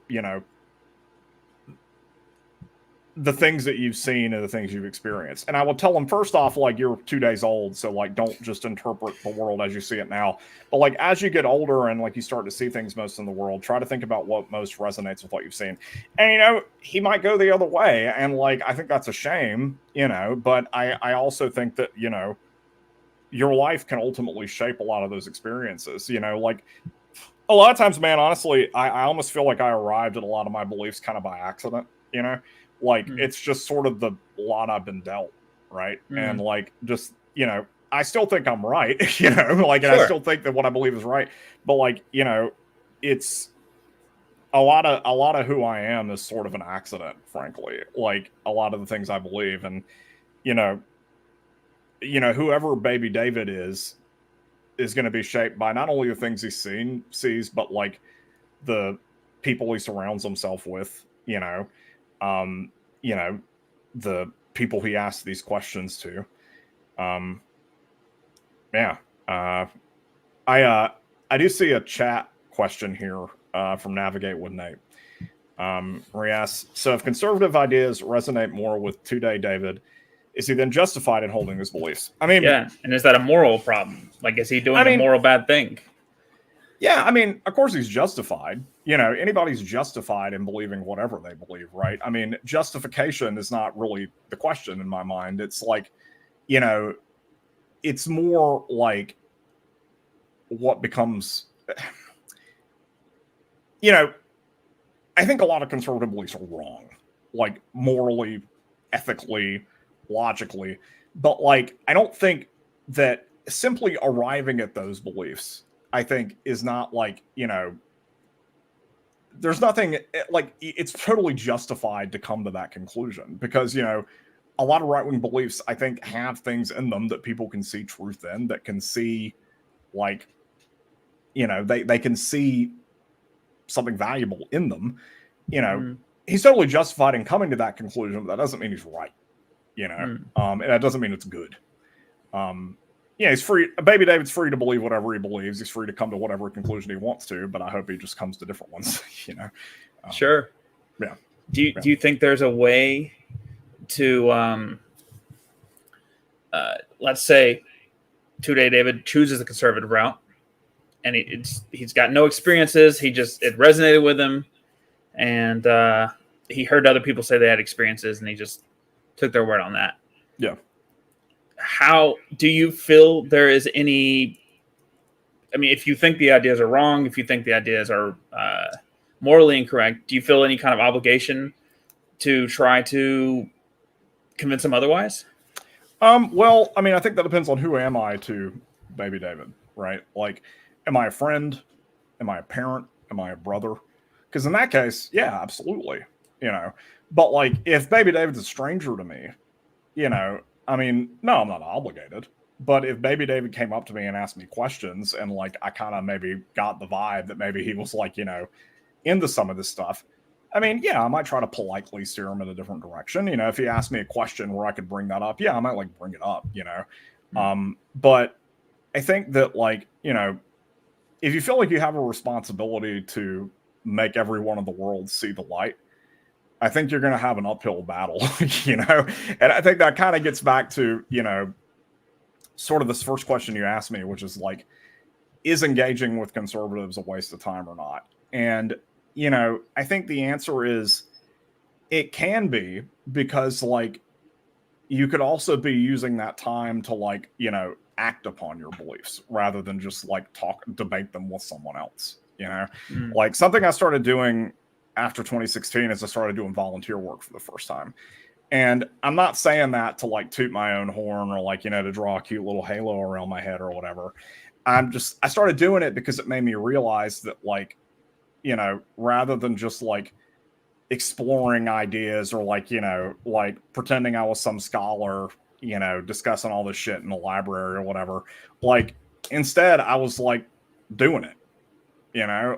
the things that you've seen and the things you've experienced. And I will tell them, first off, like, you're 2 days old, so like, don't just interpret the world as you see it now. But like, as you get older and like you start to see things most in the world, try to think about what most resonates with what you've seen. And he might go the other way, and like, I think that's a shame, but I also think that your life can ultimately shape a lot of those experiences. Like, a lot of times, man, honestly, I almost feel like I arrived at a lot of my beliefs kind of by accident. Like, it's just sort of the lot I've been dealt, right? And like, just, I still think I'm right, like, and sure. I still think that what I believe is right. But like, it's a lot of who I am is sort of an accident, frankly. Like a lot of the things I believe, and you know, whoever Baby David is going to be shaped by not only the things he sees, but like the people he surrounds himself with. Um, you know, the people he asks these questions to. Yeah. I do see a chat question here from Navigate with Nate. Where he asks, so if conservative ideas resonate more with today David, is he then justified in holding his beliefs? I mean, yeah. And is that a moral problem? Like, is he doing a moral bad thing? Yeah, I mean, of course he's justified. Anybody's justified in believing whatever they believe, right? I mean, justification is not really the question in my mind. It's like, it's more like what becomes, I think a lot of conservative beliefs are wrong, like morally, ethically, logically. But like, I don't think that simply arriving at those beliefs, I think, is not like, there's nothing like it's totally justified to come to that conclusion because, a lot of right-wing beliefs, I think, have things in them that people can see truth in, that can see like, they can see something valuable in them. He's totally justified in coming to that conclusion, but that doesn't mean he's right, and that doesn't mean it's good. He's free. Baby David's free to believe whatever he believes. He's free to come to whatever conclusion he wants to, but I hope he just comes to different ones, Sure. Yeah. Do you think there's a way to, let's say, today David chooses the conservative route, and he's got no experiences. It resonated with him, and he heard other people say they had experiences, and he just took their word on that. Yeah. How do you feel there is any? I mean, if you think the ideas are wrong, if you think the ideas are morally incorrect, do you feel any kind of obligation to try to convince them otherwise? Well, I mean, I think that depends on who am I to Baby David, right? Like, am I a friend? Am I a parent? Am I a brother? Because in that case, yeah, absolutely, But like, if Baby David's a stranger to me, I mean, no, I'm not obligated. But if Baby David came up to me and asked me questions, and like I kind of maybe got the vibe that maybe he was like, into some of this stuff, I mean, yeah, I might try to politely steer him in a different direction. If he asked me a question where I could bring that up, yeah, I might like bring it up, But I think that like, if you feel like you have a responsibility to make everyone in the world see the light, I think you're going to have an uphill battle, And I think that kind of gets back to, sort of this first question you asked me, which is like, is engaging with conservatives a waste of time or not? And, I think the answer is it can be, because like you could also be using that time to like, act upon your beliefs rather than just like debate them with someone else, Like something I started doing after 2016 is I started doing volunteer work for the first time. And I'm not saying that to like toot my own horn or like, to draw a cute little halo around my head or whatever. I started doing it because it made me realize that like, rather than just like exploring ideas or like, like pretending I was some scholar, discussing all this shit in the library or whatever, like instead I was like doing it.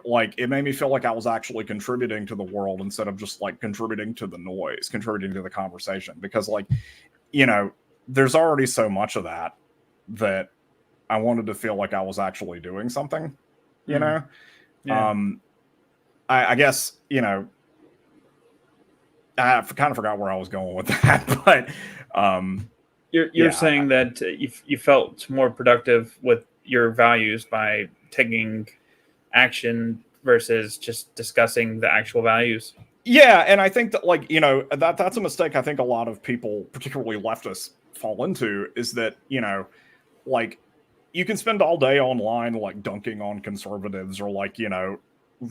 Like it made me feel like I was actually contributing to the world instead of just like contributing to the noise, contributing to the conversation. Because like, there's already so much of that I wanted to feel like I was actually doing something, Yeah. I guess, I kind of forgot where I was going with that, but you're saying that you felt more productive with your values by taking action versus just discussing the actual values. Yeah, and I think that like, that's a mistake I think a lot of people, particularly leftists, fall into, is that, like you can spend all day online like dunking on conservatives or like,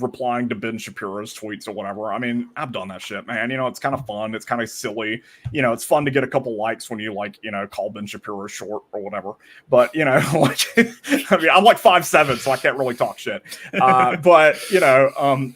replying to Ben Shapiro's tweets or whatever. I mean, I've done that shit, man. You know, it's kind of fun. It's kind of silly. You know, it's fun to get a couple likes when you like, you know, call Ben Shapiro short or whatever. But, you know, like, I mean, I'm like 5'7", so I can't really talk shit. But, you know,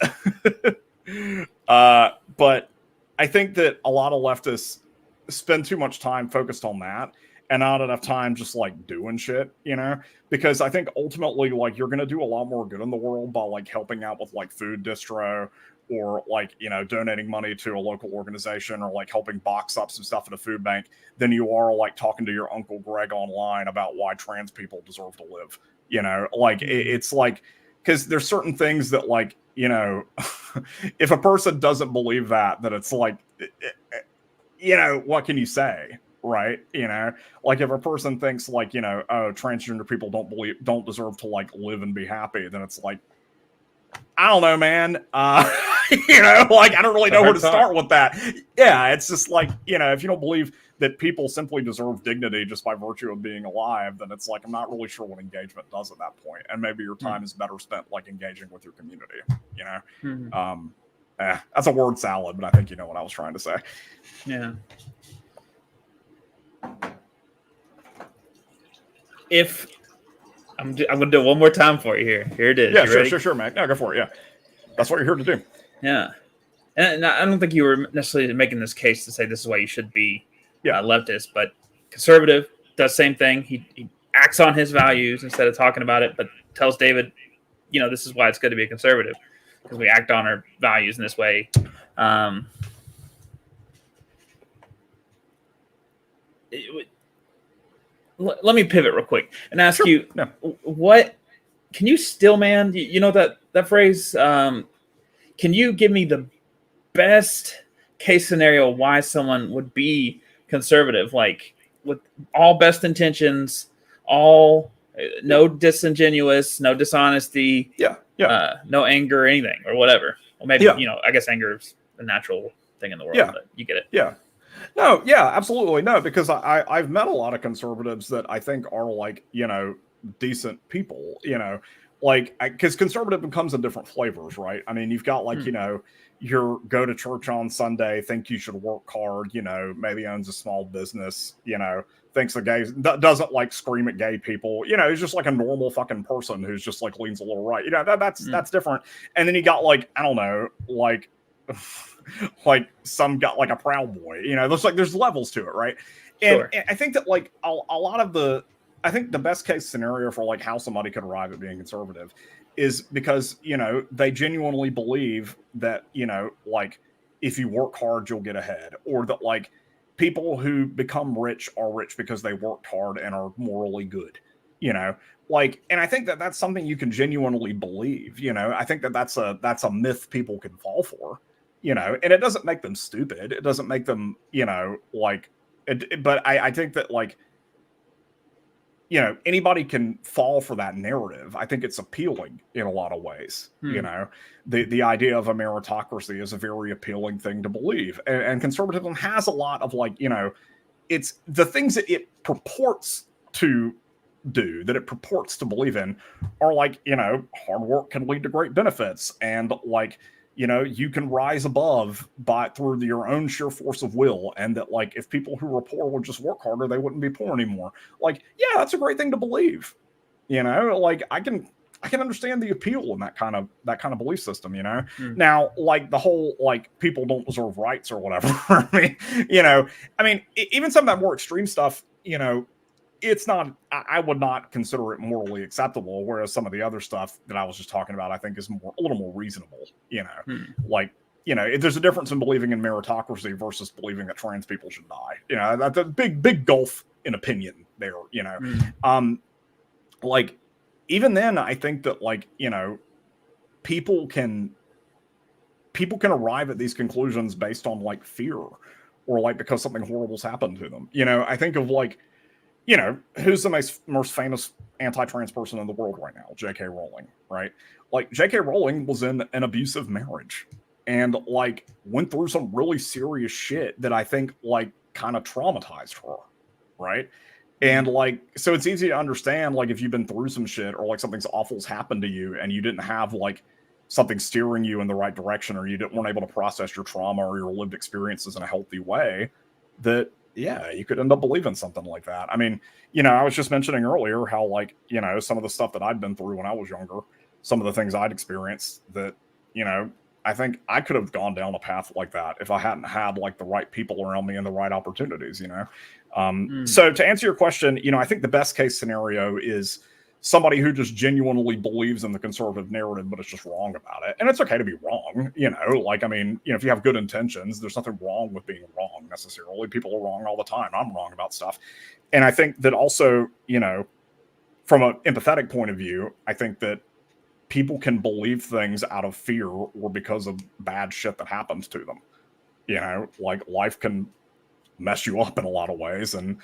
but I think that a lot of leftists spend too much time focused on that and not enough time just like doing shit, you know, because I think ultimately like you're going to do a lot more good in the world by like helping out with like food distro or like, you know, donating money to a local organization or like helping box up some stuff at a food bank than you are like talking to your Uncle Greg online about why trans people deserve to live, you know, like it's like, because there's certain things that like, you know, if a person doesn't believe that it's like, you know, what can you say? Right. You know, like if a person thinks like, you know, oh, transgender people don't deserve to like live and be happy, then it's like, I don't know, man. You know, like I don't really know where to start with that. Yeah. It's just like, you know, if you don't believe that people simply deserve dignity just by virtue of being alive, then it's like, I'm not really sure what engagement does at that point. And maybe your time is better spent like engaging with your community, you know? That's a word salad, but I think you know what I was trying to say. Yeah. If I'm going to do it one more time for you here. Here it is. Yeah, sure, Mac. No, go for it. Yeah. That's what you're here to do. Yeah. And I don't think you were necessarily making this case to say this is why you should be leftist, but conservative does the same thing. He acts on his values instead of talking about it, but tells David, you know, this is why it's good to be a conservative, because we act on our values in this way. Let me pivot real quick and ask you, what can you still, man? You know that phrase? Can you give me the best case scenario why someone would be conservative, like with all best intentions, all no disingenuous, no dishonesty, no anger or anything or whatever? Well, maybe you know, I guess anger is a natural thing in the world, but you get it. Yeah. No, yeah, absolutely. No, because I've met a lot of conservatives that I think are like, you know, decent people, you know, like, because conservative comes in different flavors, right? I mean, you've got like, you know, your go to church on Sunday, think you should work hard, you know, maybe owns a small business, you know, thinks the gays, doesn't like scream at gay people, you know, he's just like a normal fucking person who's just like leans a little right, you know, that's different. And then you got like, I don't know, like, like some got like a Proud Boy, you know, there's levels to it, right? And I think that like a lot of I think the best case scenario for like how somebody could arrive at being conservative is because, you know, they genuinely believe that, you know, like if you work hard, you'll get ahead, or that like people who become rich are rich because they worked hard and are morally good, you know, like, and I think that that's something you can genuinely believe, you know, I think that that's a myth people can fall for, you know, and it doesn't make them stupid. It doesn't make them, you know, like, but I think that like, you know, anybody can fall for that narrative. I think it's appealing in a lot of ways. You know, the idea of a meritocracy is a very appealing thing to believe. And conservatism has a lot of like, you know, it's the things that it purports to do, that it purports to believe in are like, you know, hard work can lead to great benefits. And like, you know, you can rise above through your own sheer force of will. And that like, if people who were poor would just work harder, they wouldn't be poor anymore. Like, yeah, that's a great thing to believe. You know, like I can understand the appeal in that kind of belief system, you know. Now, like the whole, like people don't deserve rights or whatever. I mean, you know, even some of that more extreme stuff, you know, it's not, I would not consider it morally acceptable. Whereas some of the other stuff that I was just talking about, I think is a little more reasonable, you know, like, you know, there's a difference in believing in meritocracy versus believing that trans people should die. You know, that's a big gulf in opinion there, you know. Like, even then, I think that like, you know, people can arrive at these conclusions based on like fear or like because something horrible's happened to them. You know, I think of like, you know, who's the most famous anti-trans person in the world right now? J.K. Rowling, right? Like J.K. Rowling was in an abusive marriage and like went through some really serious shit that I think like kind of traumatized her, right? And like, so it's easy to understand like if you've been through some shit or like something's awful's happened to you and you didn't have like, something steering you in the right direction, or you weren't able to process your trauma or your lived experiences in a healthy way, that, yeah, you could end up believing something like that. I mean, I was just mentioning earlier how, like, some of the stuff that I'd been through when I was younger, some of the things I'd experienced that, I think I could have gone down a path like that if I hadn't had, like, the right people around me and the right opportunities, So to answer your question, I think the best case scenario is somebody who just genuinely believes in the conservative narrative, but is just wrong about it. And it's okay to be wrong, like, I mean, if you have good intentions, there's nothing wrong with being wrong necessarily. People are wrong all the time. I'm wrong about stuff. And I think that also, from an empathetic point of view, I think that people can believe things out of fear or because of bad shit that happens to them. Like, life can mess you up in a lot of ways. And,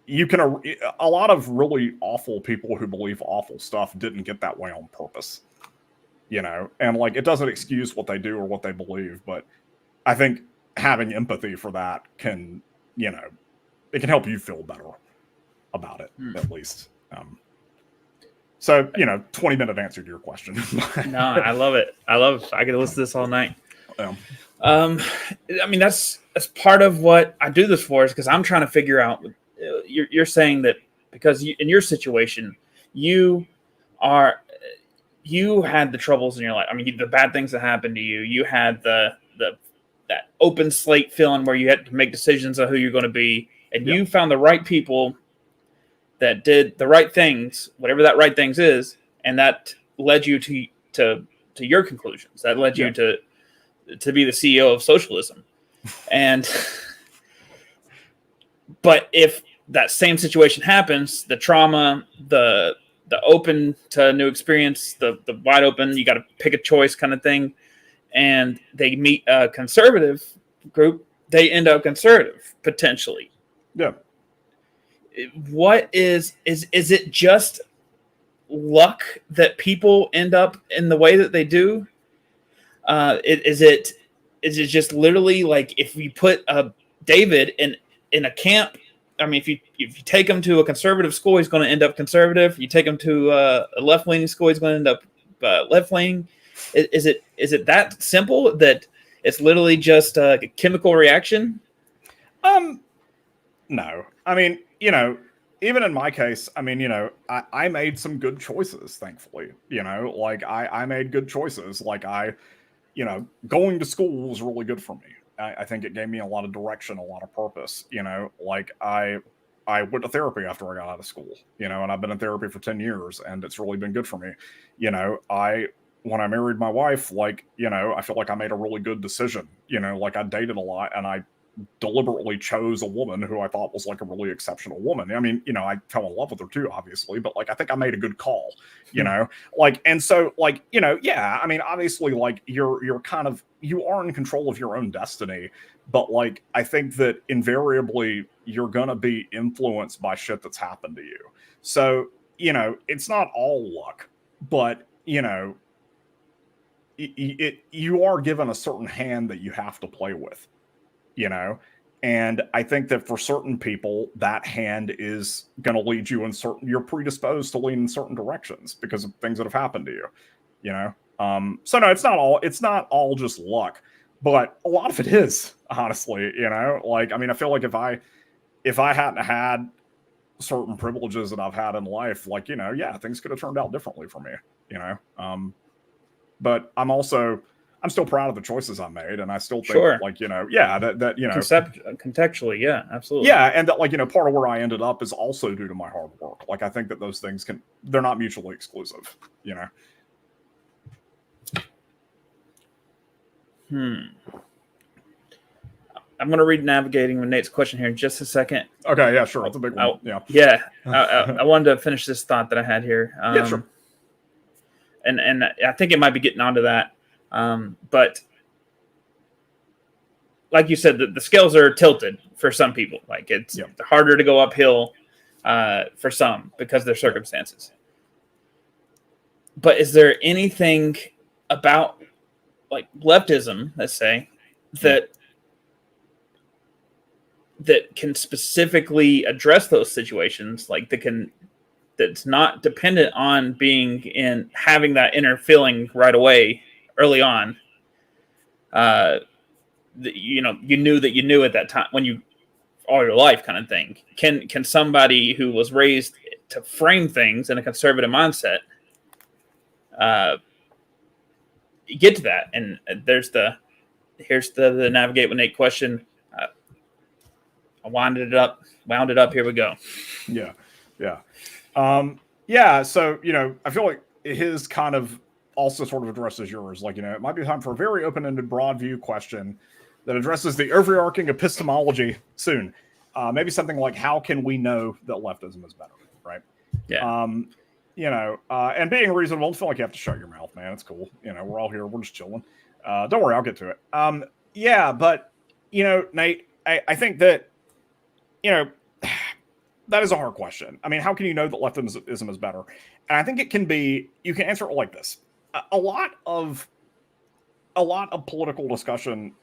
you can, a lot of really awful people who believe awful stuff didn't get that way on purpose, and, like, it doesn't excuse what they do or what they believe, but I think having empathy for that can, it can help you feel better about it, at least. So, 20-minute answer to your question. No, I love it. I could listen to this all night. Yeah. I mean, that's part of what I do this for, is because I'm trying to figure out, you're saying that because in your situation, you had the troubles in your life. I mean, the bad things that happened to you, you had that open slate feeling where you had to make decisions on who you're going to be. And you found the right people that did the right things, whatever that right things is, and that led you to your conclusions. That led you to be the CEO of socialism. And but if that same situation happens, the trauma, the open to new experience, the wide open, you got to pick a choice kind of thing, and they meet a conservative group, they end up conservative potentially. Yeah. What is it just luck that people end up in the way that they do? Is it just literally like, if we put David in a camp? I mean, if you take him to a conservative school, he's going to end up conservative. You take him to a left-leaning school, he's going to end up left-leaning. Is it that simple, that it's literally just a chemical reaction? No. I mean, even in my case, I mean, I made some good choices, thankfully. Like, I made good choices. Like, going to school was really good for me. I think it gave me a lot of direction, a lot of purpose. Like, I went to therapy after I got out of school, and I've been in therapy for 10 years, and it's really been good for me. When I married my wife, like, I feel like I made a really good decision. Like, I dated a lot, and I deliberately chose a woman who I thought was, like, a really exceptional woman. I mean, I fell in love with her too, obviously, but, like, I think I made a good call, like, and so, like, yeah, I mean, obviously, like, you are in control of your own destiny, but, like, I think that invariably you're gonna be influenced by shit that's happened to you. So, it's not all luck, but, you are given a certain hand that you have to play with. And I think that for certain people, that hand is going to lead you you're predisposed to lean in certain directions because of things that have happened to you, so no, it's not all just luck, but a lot of it is, honestly, like, I mean, I feel like if I hadn't had certain privileges that I've had in life, like, yeah, things could have turned out differently for me, but I'm still proud of the choices I made, and I still think, like, yeah, that contextually, yeah, absolutely, yeah, and that, like, part of where I ended up is also due to my hard work. Like, I think that those things they're not mutually exclusive, I'm going to read Navigating with Nate's question here in just a second. Okay, yeah, sure, that's a big one. I wanted to finish this thought that I had here. Yeah, sure. And I think it might be getting onto that. But like you said, the scales are tilted for some people. Like, it's harder to go uphill for some because of their circumstances. But is there anything about, like, leftism, let's say, that can specifically address those situations, like, that can that's not dependent on having that inner feeling right away, early on. You knew that you knew at that time, when you all your life, kind of thing. Can somebody who was raised to frame things in a conservative mindset get to that? And here's the navigate with Nate question. I wound it up. Here we go. Yeah. So, I feel like his kind of also sort of addresses yours. Like, it might be time for a very open-ended, broad view question that addresses the overarching epistemology soon. Maybe something like, how can we know that leftism is better, right? Yeah. And being reasonable, don't feel like you have to shut your mouth, man. It's cool. We're all here. We're just chilling. Don't worry, I'll get to it. But, Nate, I think that, that is a hard question. I mean, how can you know that leftism is better? And I think you can answer it like this. A lot of political discussion,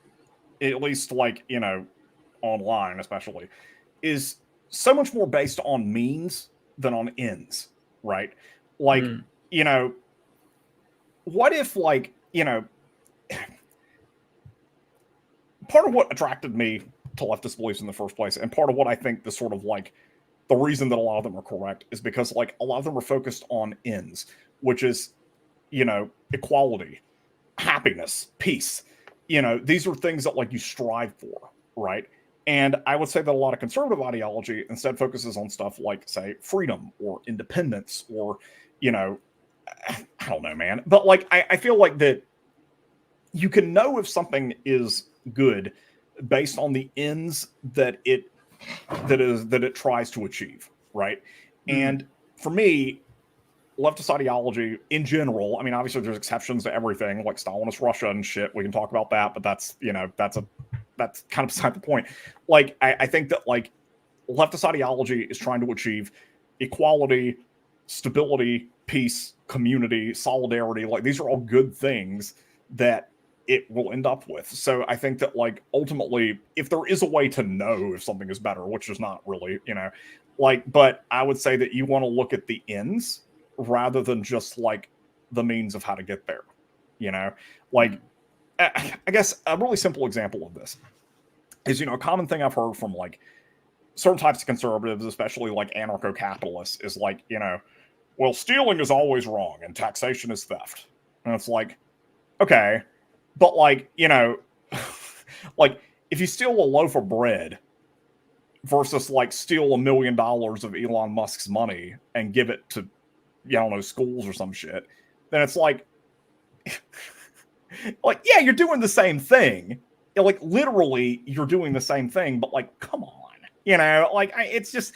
at least like, online especially, is so much more based on means than on ends, right? Like, what if, like, part of what attracted me to leftist beliefs in the first place, and part of what I think the sort of like the reason that a lot of them are correct, is because like a lot of them are focused on ends, which is, equality, happiness, peace. These are things that like you strive for, right? And I would say that a lot of conservative ideology instead focuses on stuff like, say, freedom or independence or, I don't know, man. But like, I feel like that you can know if something is good based on the ends that it tries to achieve, right? And for me, leftist ideology in general, I mean, obviously there's exceptions to everything, like Stalinist Russia and shit. We can talk about that, but that's kind of beside the point. Like, I think that like leftist ideology is trying to achieve equality, stability, peace, community, solidarity. Like, these are all good things that it will end up with. So I think that like ultimately, if there is a way to know if something is better, which is not really, but I would say that you want to look at the ends rather than just like the means of how to get there. I guess a really simple example of this is, a common thing I've heard from like certain types of conservatives, especially like anarcho-capitalists, is like, well, stealing is always wrong and taxation is theft. And it's like, okay, but like, like if you steal a loaf of bread versus like steal $1 million of Elon Musk's money and give it to, schools or some shit, then it's like, like, yeah, you're doing the same thing. Like, literally, you're doing the same thing, but like, come on, it's just,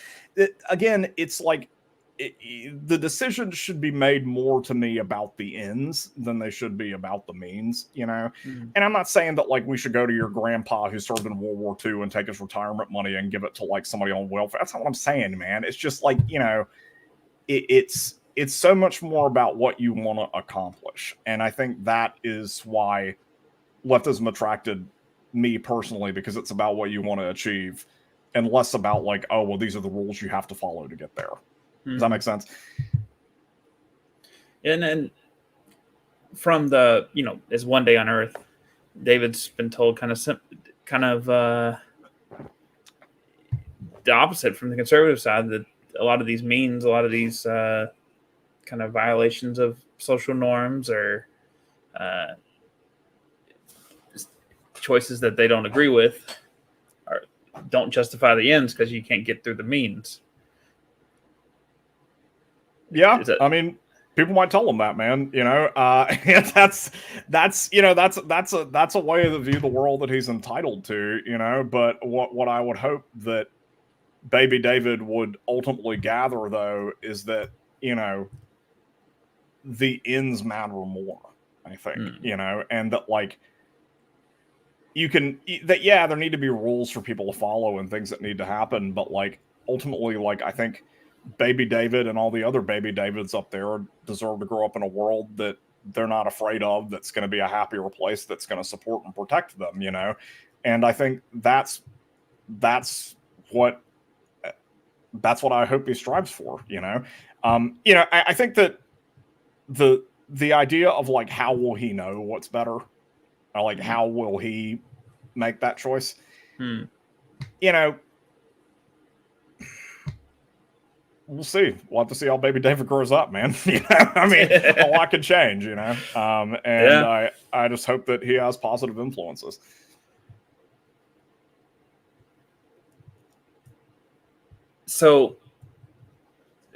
again, it's like, the decisions should be made more to me about the ends than they should be about the means, And I'm not saying that like we should go to your grandpa who served in World War II and take his retirement money and give it to like somebody on welfare. That's not what I'm saying, man. It's just like, it's so much more about what you want to accomplish. And I think that is why leftism attracted me personally, because it's about what you want to achieve and less about like, oh, well, these are the rules you have to follow to get there. Does that make sense? And then from the, as One Day on Earth, David's been told kind of the opposite from the conservative side, that a lot of these means, a lot of these kind of violations of social norms or choices that they don't agree with don't justify the ends because you can't get through the means. Yeah, I mean, people might tell them that, man. And that's a way to view the world that he's entitled to. But what I would hope that Baby David would ultimately gather, though, is that the ends matter more. I think and that like there need to be rules for people to follow and things that need to happen, but like ultimately, like I think Baby David and all the other Baby Davids up there deserve to grow up in a world that they're not afraid of, that's going to be a happier place, that's going to support and protect them, And I think that's what that's what I hope he strives for. I think that the idea of like how will he know what's better, or like how will he make that choice? We'll see. We'll have to see how baby David grows up, man. I mean, a lot can change, I just hope that he has positive influences. So,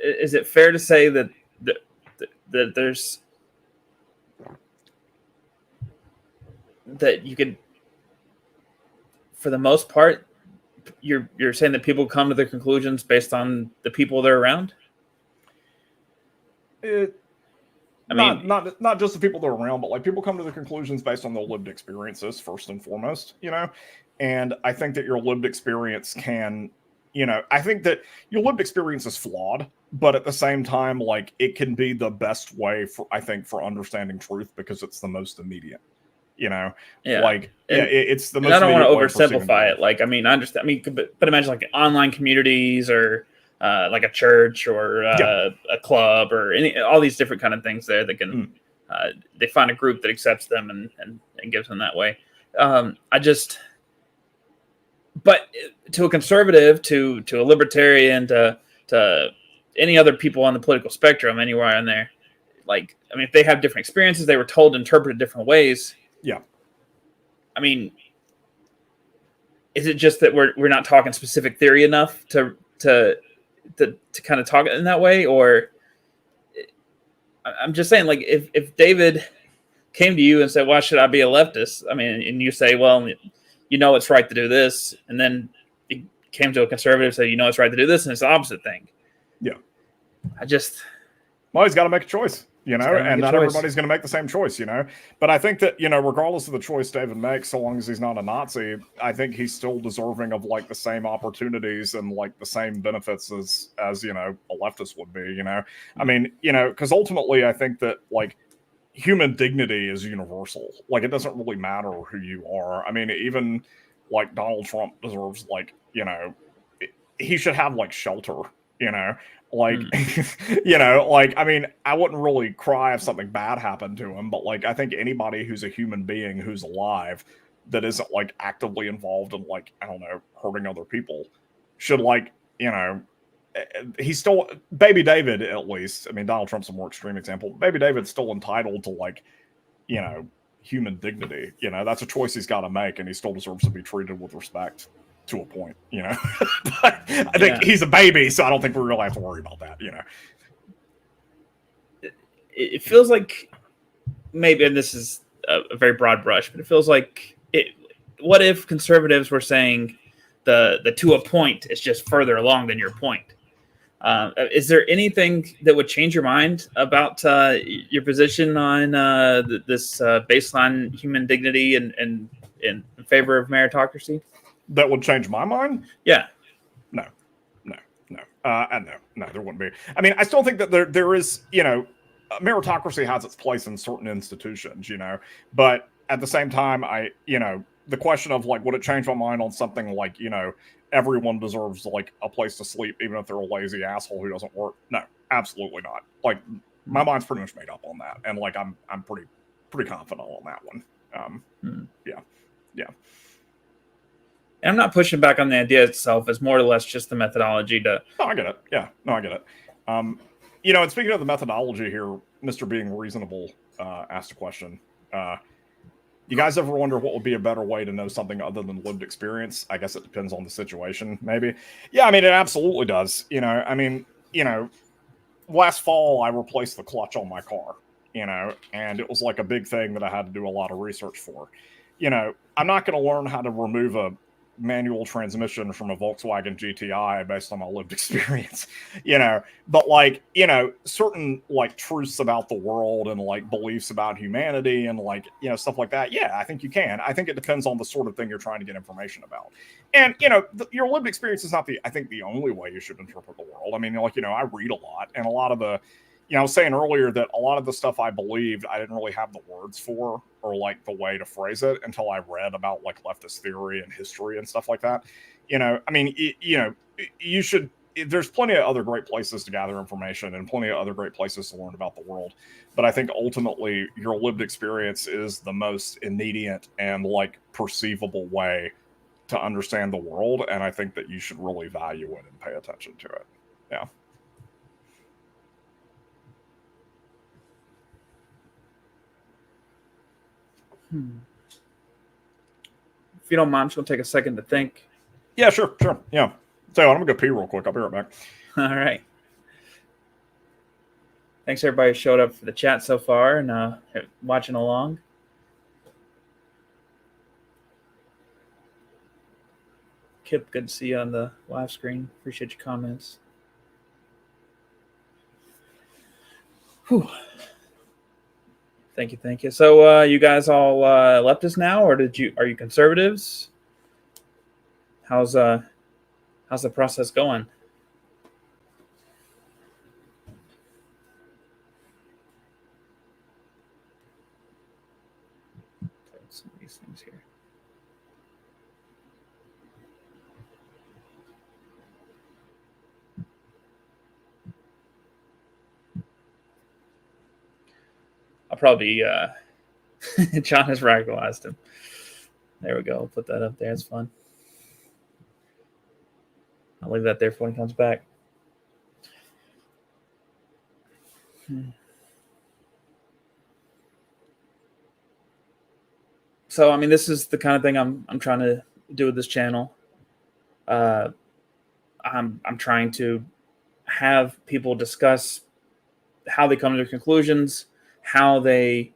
is it fair to say that there's that you could, for the most part, you're saying that people come to their conclusions based on the people they're around? Not just the people they're around, but like people come to the conclusions based on their lived experiences first and foremost, And I think that your lived experience can, I think that your lived experience is flawed, but at the same time, like it can be the best way for understanding truth because it's the most immediate. It's the most. I don't want to oversimplify it. Like, I mean, I understand. I mean, but imagine like online communities or like a church or a club or all these different kind of things there that can they find a group that accepts them and gives them that way. But to a conservative, to a libertarian, to any other people on the political spectrum, anywhere in there, like, I mean, if they have different experiences, they were told to interpret it different ways. Yeah. I mean, is it just that we're not talking specific theory enough to kind of talk in that way? Or I'm just saying, like, if David came to you and said, why should I be a leftist? I mean, and you say, well, it's right to do this. And then he came to a conservative and said, it's right to do this. And it's the opposite thing. Yeah. Well, he's got to make a choice. And not everybody's going to make the same choice, But I think that, regardless of the choice David makes, so long as he's not a Nazi, I think he's still deserving of like the same opportunities and like the same benefits as a leftist would be, I mean, because ultimately I think that like human dignity is universal. Like it doesn't really matter who you are. I mean, even like Donald Trump deserves like, he should have like shelter, like, like, I mean, I wouldn't really cry if something bad happened to him, but like, I think anybody who's a human being who's alive that isn't like actively involved in like, I don't know, hurting other people should like, he's still, baby David, at least. I mean, Donald Trump's a more extreme example. Baby David's still entitled to like, human dignity. That's a choice he's got to make, and he still deserves to be treated with respect. To a point, but I think he's a baby, so I don't think we really have to worry about that, It feels like maybe, and this is a very broad brush, but it feels like what if conservatives were saying the to a point is just further along than your point? Is there anything that would change your mind about your position on this baseline human dignity and in favor of meritocracy? That would change my mind? Yeah. No, there wouldn't be. I mean, I still think that there is, meritocracy has its place in certain institutions, but at the same time, the question of like, would it change my mind on something like, everyone deserves like a place to sleep, even if they're a lazy asshole who doesn't work? No, absolutely not. Like, my mind's pretty much made up on that, and like, I'm pretty confident on that one. Yeah. And I'm not pushing back on the idea itself. It's more or less just the methodology to. No, I get it. Yeah, no, I get it. And speaking of the methodology here, Mr. Being Reasonable asked a question. You guys ever wonder what would be a better way to know something other than lived experience? I guess it depends on the situation, maybe. Yeah, I mean, it absolutely does. Last fall I replaced the clutch on my car, and it was like a big thing that I had to do a lot of research for. I'm not going to learn how to remove a manual transmission from a Volkswagen GTI based on my lived experience, but like, certain like truths about the world and like beliefs about humanity and like, stuff like that. Yeah, I think you can. I think it depends on the sort of thing you're trying to get information about. And, your lived experience is not the only way you should interpret the world. I mean, like, I read a lot, and a lot of the, I was saying earlier that a lot of the stuff I believed, I didn't really have the words for or like the way to phrase it until I read about like leftist theory and history and stuff like that. I mean, you should, there's plenty of other great places to gather information and plenty of other great places to learn about the world. But I think ultimately your lived experience is the most immediate and like perceivable way to understand the world. And I think that you should really value it and pay attention to it. Yeah. If you don't mind, I'm just going to take a second to think. Yeah, sure. Yeah. So I'm going to go pee real quick. I'll be right back. All right. Thanks, everybody who showed up for the chat so far and watching along. Kip, good to see you on the live screen. Appreciate your comments. Whew. Thank you. So, you guys all leftist now, or are you conservatives? How's the process going? Some of these things here. I'll probably John has radicalized him. There we go. I'll put that up there. It's fun. I'll leave that there for when he comes back. So, I mean, this is the kind of thing I'm trying to do with this channel. I'm trying to have people discuss how they come to their conclusions, how they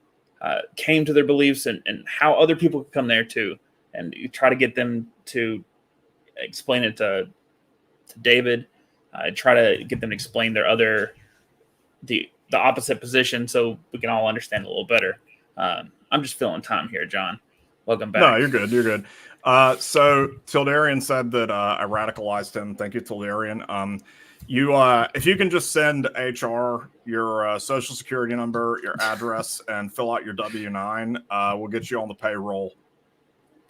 came to their beliefs, and how other people come there too. And you try to get them to explain it to David. Try to get them to explain the opposite position so we can all understand a little better. I'm just filling time here, John. Welcome back. No, you're good. So Tildarian said that I radicalized him. Thank you, Tildarian. If you can just send HR your social security number, your address, and fill out your W-9, we'll get you on the payroll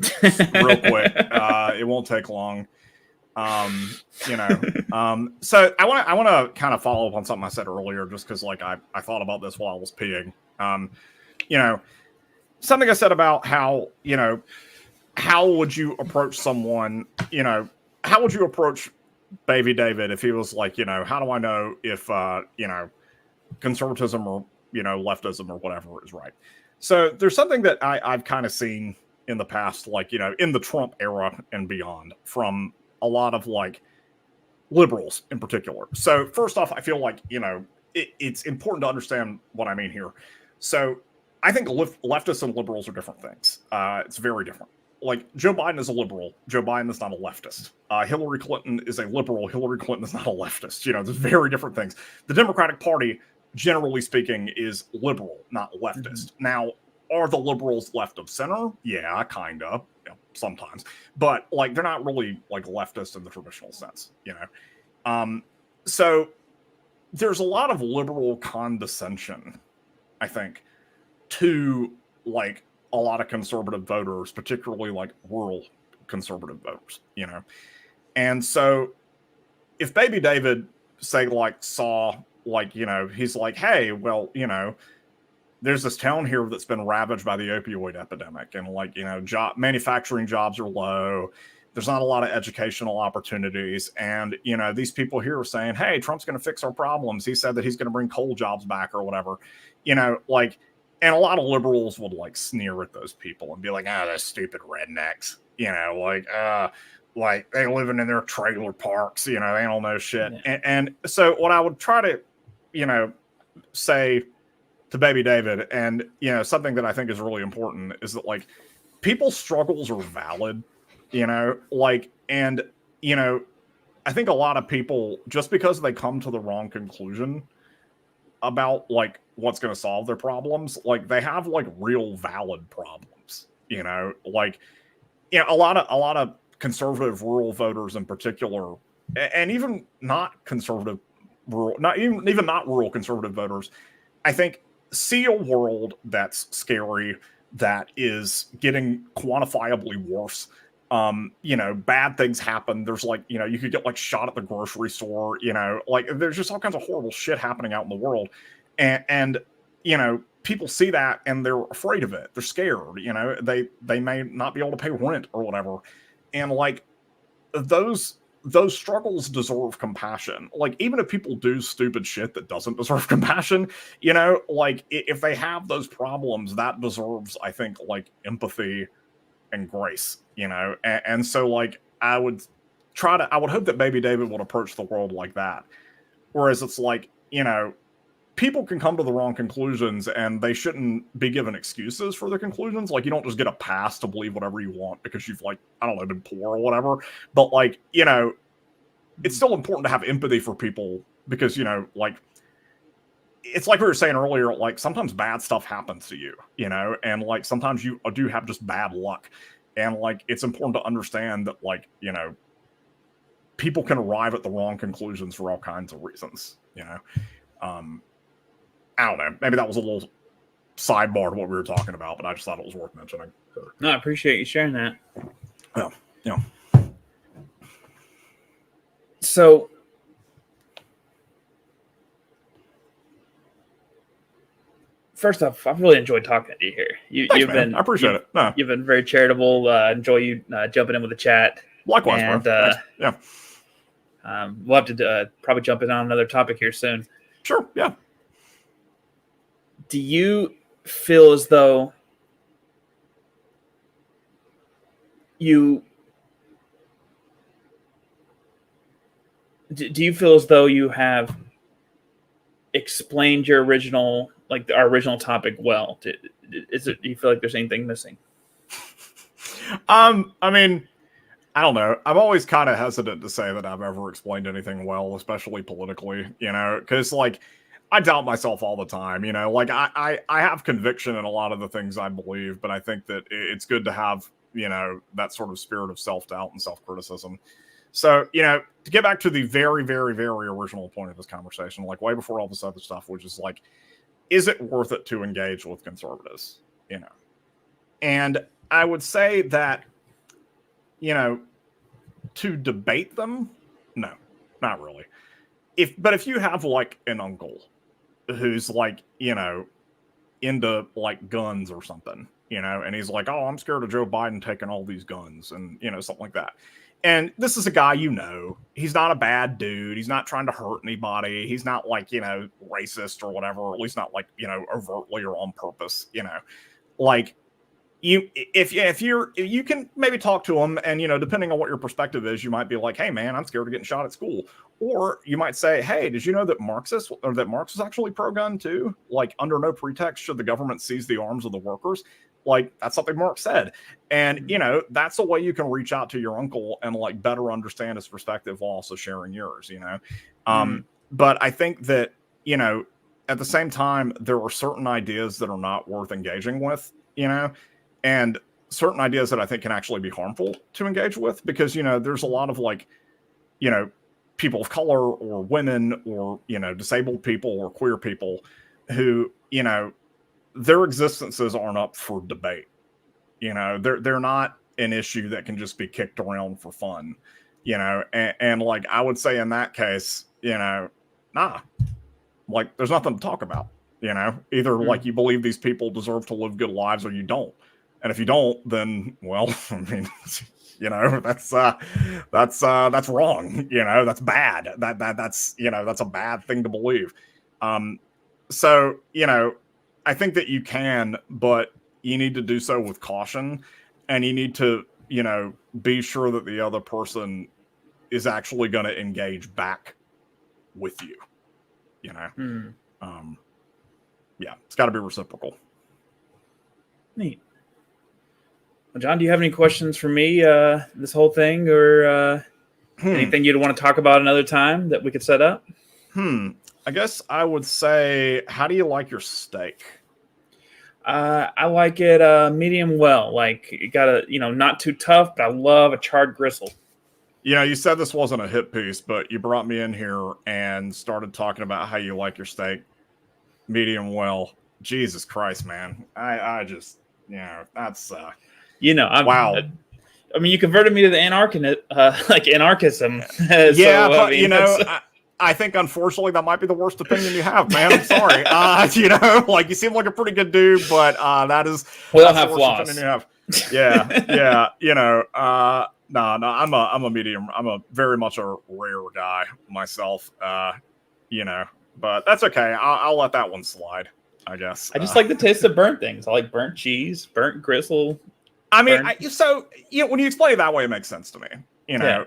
real quick. It won't take long. So I want to kind of follow up on something I said earlier, just because like I thought about this while I was peeing. Something I said about how would you approach someone, how would you approach Baby David if he was like, how do I know if, conservatism or, leftism or whatever is right? So there's something that I've kind of seen in the past, like, in the Trump era and beyond, from a lot of like liberals in particular. So first off, I feel like, it's important to understand what I mean here. So I think leftists and liberals are different things. It's very different. Like Joe Biden is a liberal. Joe Biden is not a leftist. Hillary Clinton is a liberal. Hillary Clinton is not a leftist. There's very different things. The Democratic Party, generally speaking, is liberal, not leftist. Mm-hmm. Now, are the liberals left of center? Yeah, kind of, sometimes. But like, they're not really like leftist in the traditional sense, So there's a lot of liberal condescension, I think, to like a lot of conservative voters, particularly like rural conservative voters, And so if Baby David say like saw like, he's like, hey, well, there's this town here that's been ravaged by the opioid epidemic, and like, manufacturing jobs are low. There's not a lot of educational opportunities. And, these people here are saying, hey, Trump's going to fix our problems. He said that he's going to bring coal jobs back or whatever, and a lot of liberals would like sneer at those people and be like, those stupid rednecks, like they living in their trailer parks, they don't know shit. Yeah. And so what I would try to, say to Baby David, and, something that I think is really important is that like people's struggles are valid, and, I think a lot of people, just because they come to the wrong conclusion about like what's going to solve their problems, like they have like real valid problems, a lot of conservative rural voters in particular, and even not conservative rural, not rural conservative voters, I think see a world that's scary, that is getting quantifiably worse, You know, bad things happen. There's like, you know, you could get like shot at the grocery store, you know, like there's just all kinds of horrible shit happening out in the world. And you know, people see that and they're afraid of it. They're scared, you know, they may not be able to pay rent or whatever. And like those struggles deserve compassion. Like, even if people do stupid shit that doesn't deserve compassion, you know, like if they have those problems, that deserves, I think, like empathy and grace, you know. And so like I would hope that Baby David would approach the world like that. Whereas it's like, you know, people can come to the wrong conclusions and they shouldn't be given excuses for their conclusions. Like, you don't just get a pass to believe whatever you want because you've, like, I don't know, been poor or whatever. But like, you know, it's still important to have empathy for people because, you know, like, it's like we were saying earlier, like sometimes bad stuff happens to you, you know, and like sometimes you do have just bad luck. And like, it's important to understand that, like, you know, people can arrive at the wrong conclusions for all kinds of reasons, you know. I don't know. Maybe that was a little sidebar to what we were talking about, but I just thought it was worth mentioning. No, I appreciate you sharing that. Well, yeah. So, first off, I've really enjoyed talking to you here. Thanks, man. I appreciate it. No. You've been very charitable. Enjoy you jumping in with the chat. Likewise, and, bro. Yeah. We'll have to probably jump in on another topic here soon. Sure. Yeah. Do you feel as though you have explained your original, like our original topic well? Do you feel like there's anything missing? I mean, I don't know. I'm always kind of hesitant to say that I've ever explained anything well, especially politically, you know, because like I doubt myself all the time, you know, like I have conviction in a lot of the things I believe, but I think that it's good to have, you know, that sort of spirit of self-doubt and self-criticism. So, you know, to get back to the very, very, very original point of this conversation, like way before all this other stuff, which is like, is it worth it to engage with conservatives, you know? And I would say that, you know, to debate them, no, not really. But if you have like an uncle who's like, you know, into like guns or something, you know, and he's like, oh, I'm scared of Joe Biden taking all these guns and, you know, something like that. And this is a guy, you know, he's not a bad dude. He's not trying to hurt anybody. He's not like, you know, racist or whatever, or at least not like, you know, overtly or on purpose, you know, like if you can maybe talk to him and, you know, depending on what your perspective is, you might be like, hey man, I'm scared of getting shot at school. Or you might say, hey, did you know that Marx is actually pro-gun too? Like, under no pretext should the government seize the arms of the workers. Like, that's something Marx said. And, you know, that's a way you can reach out to your uncle and like better understand his perspective while also sharing yours, you know? But I think that, you know, at the same time, there are certain ideas that are not worth engaging with, you know, and certain ideas that I think can actually be harmful to engage with, because, you know, there's a lot of like, you know, people of color or women or, you know, disabled people or queer people who, you know, their existences aren't up for debate. You know, they're not an issue that can just be kicked around for fun, you know, and like, I would say in that case, you know, nah, like there's nothing to talk about, you know, either like you believe these people deserve to live good lives or you don't. And if you don't, then, well, I mean, you know, that's wrong. You know, that's bad. That's, you know, that's a bad thing to believe. So, you know, I think that you can, but you need to do so with caution, and you need to, you know, be sure that the other person is actually going to engage back with you, you know? Yeah, it's got to be reciprocal. Neat. Well, John, do you have any questions for me, this whole thing, or anything you'd want to talk about another time that we could set up? I guess I would say, how do you like your steak? I like it medium well. Like, you gotta, you know, not too tough, but I love a charred gristle. You know, you said this wasn't a hit piece, but you brought me in here and started talking about how you like your steak medium well. Jesus Christ, man. I just, you know, that's you know, wow. I mean, you converted me to the anarchism. Yeah, so, but I mean, I think unfortunately that might be the worst opinion you have, man. I'm sorry. Like you seem like a pretty good dude, but that's we all the have worst flaws. opinion you have. Yeah. No, I'm a medium. I'm a very much a rare guy myself. But that's okay. I'll let that one slide, I guess. I just like the taste of burnt things. I like burnt cheese, burnt gristle. I mean, when you explain it that way, it makes sense to me.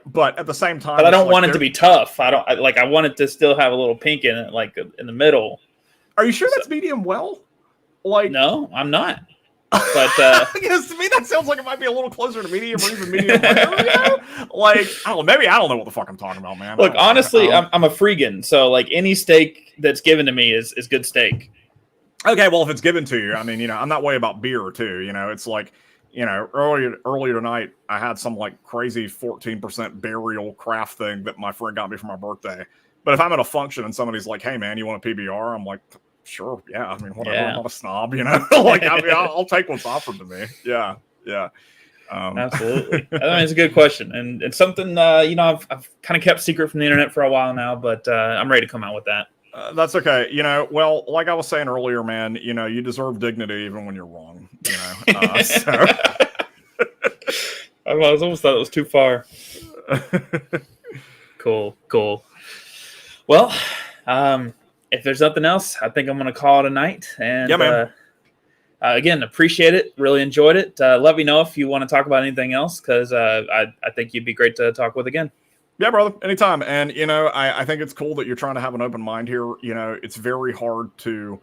But at the same time, but I don't want it to be tough. I want it to still have a little pink in it, like in the middle. Are you sure that's medium well? Like, no, I'm not. But because to me that sounds like it might be a little closer to medium or even medium rare. Like, maybe I don't know what the fuck I'm talking about, man. Look, honestly, I'm a freegan, so like any steak that's given to me is good steak. Okay, well, if it's given to you, I mean, I'm that way about beer too. It's like, earlier tonight, I had some like crazy 14% burial craft thing that my friend got me for my birthday. But if I'm at a function and somebody's like, "Hey, man, you want a PBR?" I'm like, "Sure, yeah." I mean, whatever. I'm not a snob, Like, I mean, I'll take what's offered to me. Yeah. Absolutely. I mean, it's a good question and something I've kind of kept secret from the internet for a while now, but I'm ready to come out with that. That's okay. Well, like I was saying earlier, man, you deserve dignity even when you're wrong. So. I almost thought it was too far. Cool. Well, if there's nothing else, I think I'm going to call it a night. And yeah, man. Again, appreciate it. Really enjoyed it. Let me know if you want to talk about anything else, because I think you'd be great to talk with again. Yeah, brother, anytime. And, I think it's cool that you're trying to have an open mind here. It's very hard to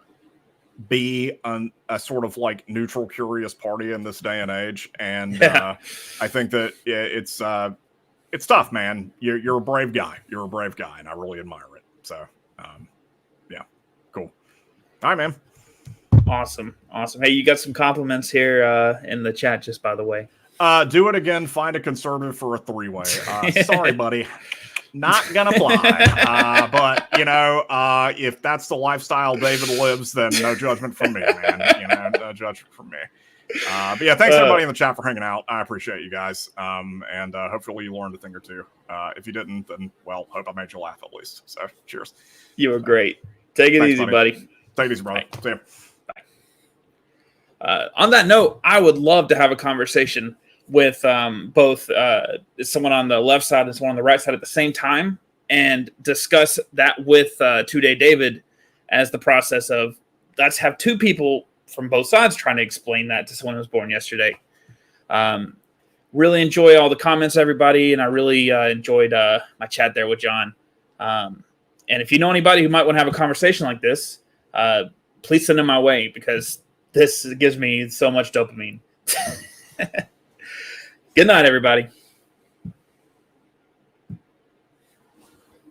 be a sort of like neutral, curious party in this day and age. And I think that it's tough, man. You're a brave guy. You're a brave guy, and I really admire it. So, yeah, cool. All right, man. Awesome. Hey, you got some compliments here in the chat, just by the way. Do it again. Find a conservative for a three-way. Sorry, buddy. Not gonna fly. But if that's the lifestyle David lives, then no judgment from me, man. No judgment from me. But yeah, thanks everybody in the chat for hanging out. I appreciate you guys. And hopefully you learned a thing or two. If you didn't, then hope I made you laugh at least. So cheers. You were great. Thanks, easy, buddy. Take it easy, brother. See you. On that note, I would love to have a conversation with both someone on the left side and someone on the right side at the same time, and discuss that with 2-Day David as the process of, let's have two people from both sides trying to explain that to someone who was born yesterday. Really enjoy all the comments, everybody, and I really enjoyed my chat there with John. And if you know anybody who might want to have a conversation like this, please send them my way, because this gives me so much dopamine. Good night, everybody.